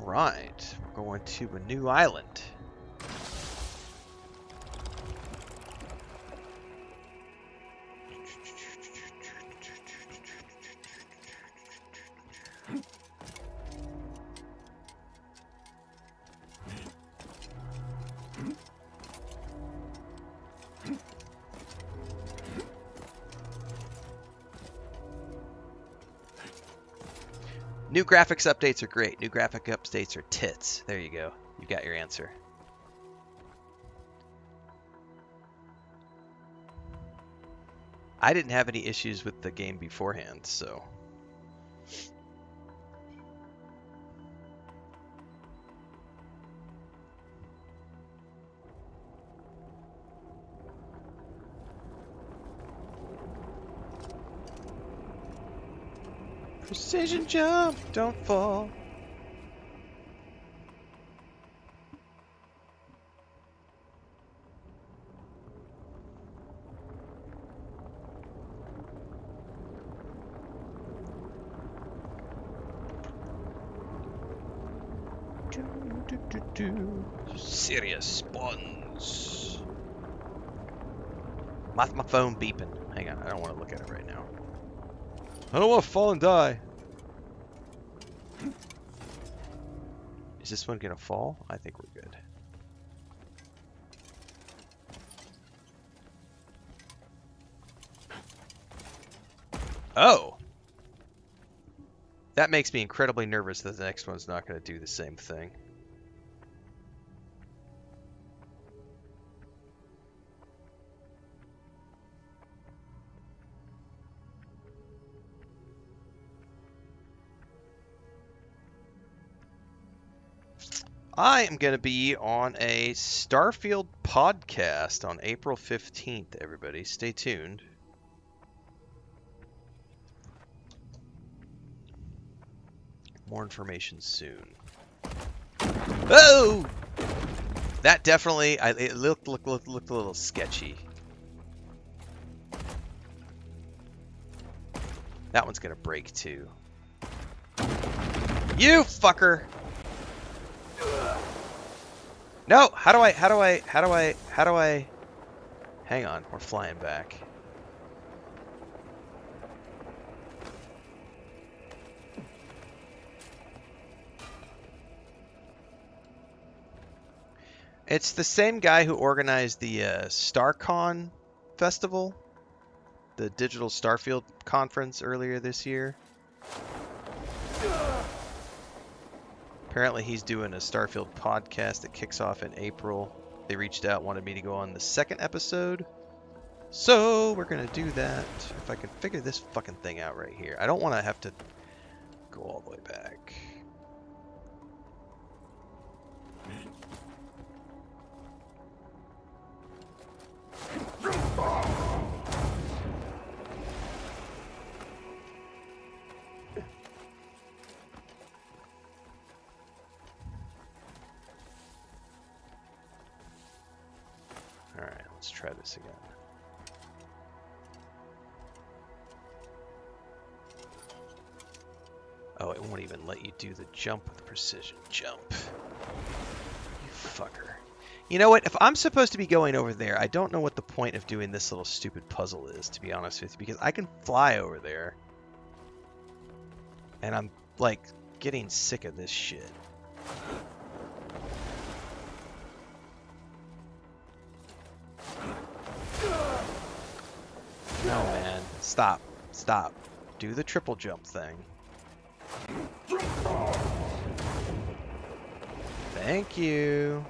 Alright, we're going to a new island. New graphics updates are great. New graphic updates are tits. There you go. You got your answer. I didn't have any issues with the game beforehand, so. Precision jump, don't fall. Serious spawns. My phone beeping. Hang on, I don't want to look at it right now. I don't want to fall and die. Is this one gonna fall? I think we're good. Oh! That makes me incredibly nervous that the next one's not going to do the same thing. I am going to be on a Starfield podcast on April 15th, everybody. Stay tuned. More information soon. Oh! That definitely, it looked a little sketchy. That one's going to break too. You fucker! No! How do I... Hang on, we're flying back. It's the same guy who organized the StarCon festival, the Digital Starfield conference earlier this year. Apparently he's doing a Starfield podcast that kicks off in April. They reached out, wanted me to go on the second episode. So we're going to do that. If I can figure this fucking thing out right here. I don't want to have to go all the way back. Alright, let's try this again. Oh, it won't even let you do the jump with precision jump. You fucker. You know what? If I'm supposed to be going over there, I don't know what the point of doing this little stupid puzzle is, to be honest with you, because I can fly over there. And I'm, like, getting sick of this shit. No, man. Stop. Stop. Do the triple jump thing. Thank you.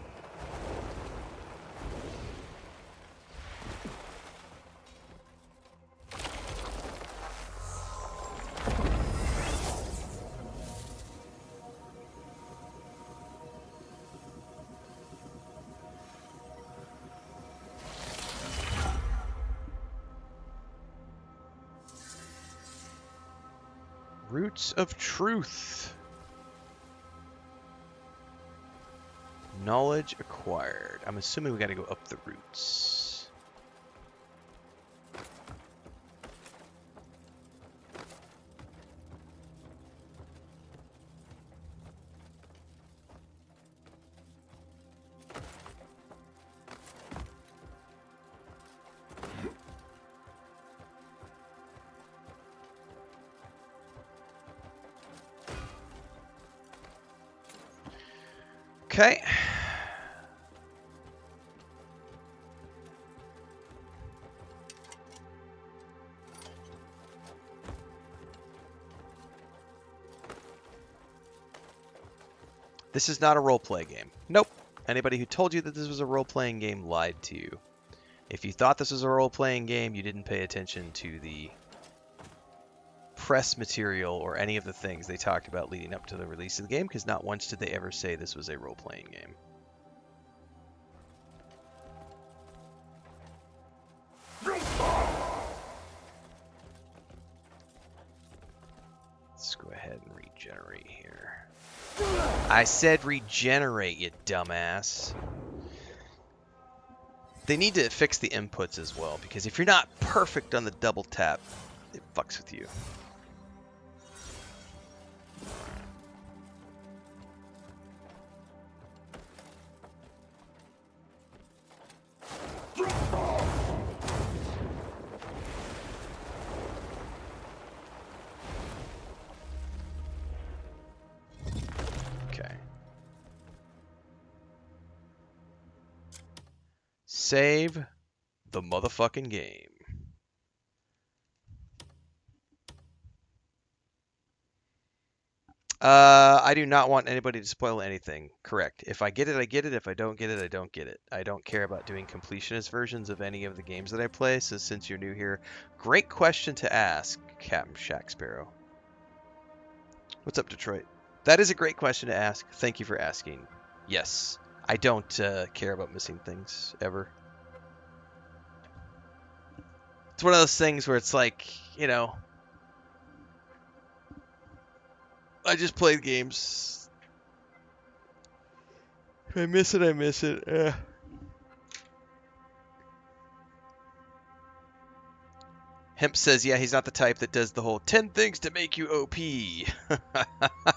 Roots of Truth. Knowledge acquired. I'm assuming we gotta go up the roots. Okay. This is not a role-play game. Nope. Anybody who told you that this was a role-playing game lied to you. If you thought this was a role-playing game, you didn't pay attention to the press material or any of the things they talked about leading up to the release of the game, because not once did they ever say this was a role-playing game. Let's go ahead and regenerate here. I said regenerate, you dumbass. They need to fix the inputs as well, because if you're not perfect on the double tap, it fucks with you. Save the motherfucking game. I do not want anybody to spoil anything. Correct. If I get it, I get it. If I don't get it, I don't get it. I don't care about doing completionist versions of any of the games that I play. So since you're new here, great question to ask, Captain Shack Sparrow. What's up, Detroit? That is a great question to ask. Thank you for asking. Yes, I don't care about missing things ever. It's one of those things where it's like, you know, I just play games. If I miss it, I miss it. Hemp says, yeah, he's not the type that does the whole 10 things to make you OP.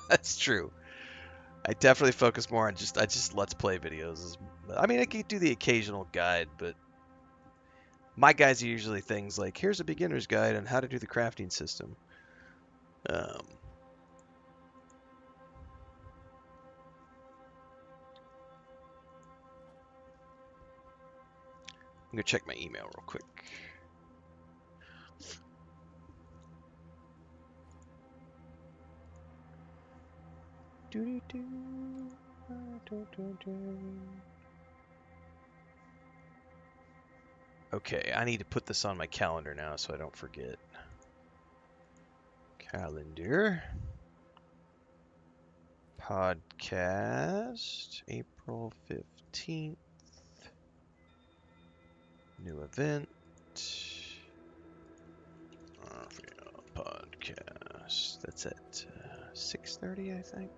That's true. I definitely focus more on I just let's play videos. I mean, I could do the occasional guide, but my guides are usually things like, here's a beginner's guide on how to do the crafting system. I'm going to check my email real quick. Okay, I need to put this on my calendar now so I don't forget. Calendar. Podcast. April 15th. New event. Podcast. That's at 6:30, I think.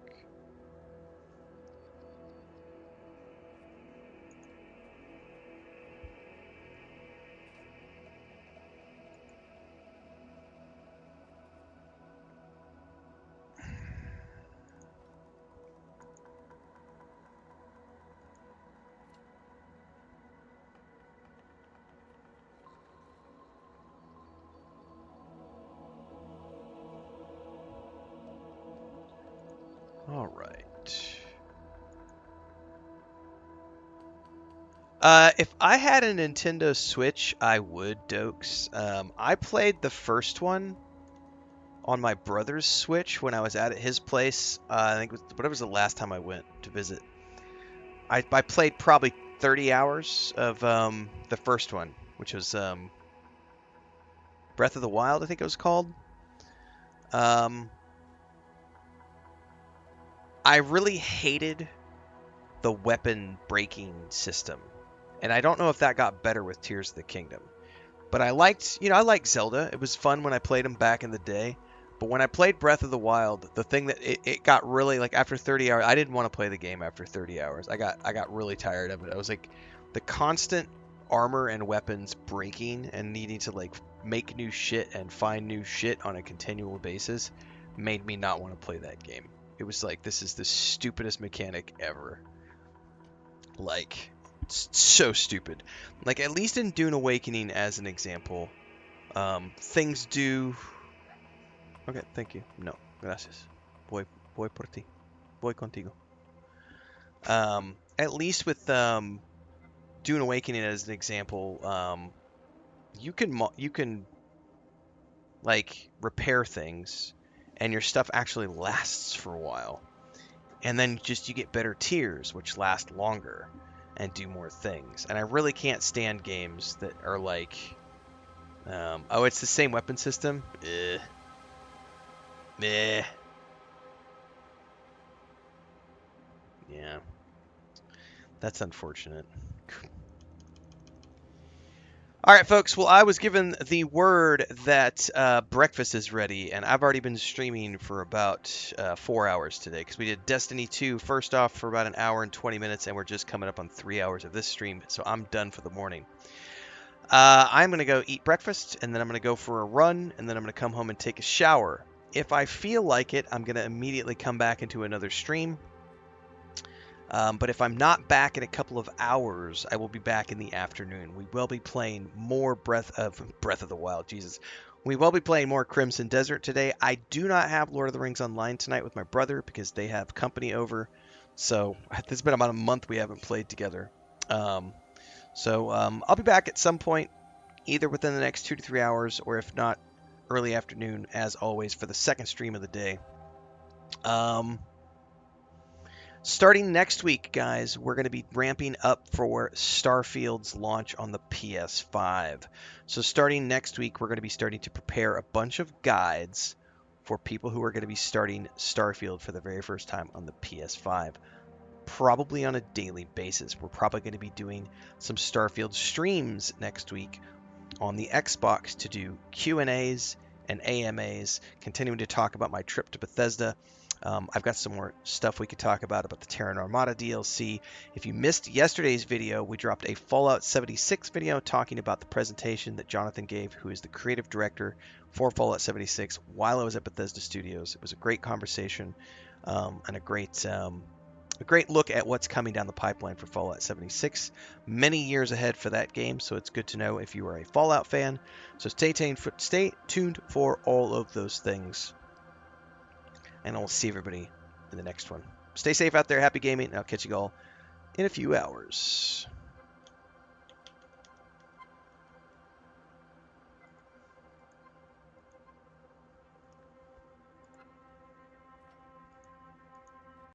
All right. If I had a Nintendo Switch, I would, Dokes. I played the first one on my brother's Switch when I was at his place. I think whatever was the last time I went to visit. I played probably 30 hours of the first one, which was Breath of the Wild, I think it was called. I really hated the weapon breaking system, and I don't know if that got better with Tears of the Kingdom. But I liked Zelda. It was fun when I played them back in the day. But when I played Breath of the Wild, the thing that it got really, like, after 30 hours, I didn't want to play the game after 30 hours. I got really tired of it. I was like, the constant armor and weapons breaking and needing to, like, make new shit and find new shit on a continual basis made me not want to play that game. It was like, this is the stupidest mechanic ever. Like, it's so stupid. Like, at least in Dune Awakening, as an example, things do... Okay, thank you. No, gracias. Voy por ti. Voy contigo. At least with Dune Awakening, as an example, you can like repair things, and your stuff actually lasts for a while. And then you get better tiers, which last longer and do more things. And I really can't stand games that are like, oh, it's the same weapon system? Meh. Yeah. That's unfortunate. All right, folks. Well, I was given the word that breakfast is ready, and I've already been streaming for about 4 hours today because we did Destiny 2 first off for about an hour and 20 minutes, and we're just coming up on 3 hours of this stream, so I'm done for the morning. I'm going to go eat breakfast, and then I'm going to go for a run, and then I'm going to come home and take a shower. If I feel like it, I'm going to immediately come back into another stream. But if I'm not back in a couple of hours, I will be back in the afternoon. We will be playing more Breath of the Wild. Jesus. We will be playing more Crimson Desert today. I do not have Lord of the Rings Online tonight with my brother because they have company over. So it's been about a month we haven't played together. I'll be back at some point, either within the next 2 to 3 hours, or if not, early afternoon, as always, for the second stream of the day. Starting next week, guys, we're going to be ramping up for Starfield's launch on the PS5. So starting next week, we're going to be starting to prepare a bunch of guides for people who are going to be starting Starfield for the very first time on the PS5. Probably on a daily basis. We're probably going to be doing some Starfield streams next week on the Xbox to do Q&As and AMAs, continuing to talk about my trip to Bethesda. I've got some more stuff we could talk about the Terran Armada DLC. If you missed yesterday's video, we dropped a Fallout 76 video talking about the presentation that Jonathan gave, who is the creative director for Fallout 76, while I was at Bethesda Studios. It was a great conversation and a great look at what's coming down the pipeline for Fallout 76. Many years ahead for that game, so it's good to know if you are a Fallout fan. So stay tuned for all of those things. And I'll see everybody in the next one. Stay safe out there. Happy gaming. And I'll catch you all in a few hours.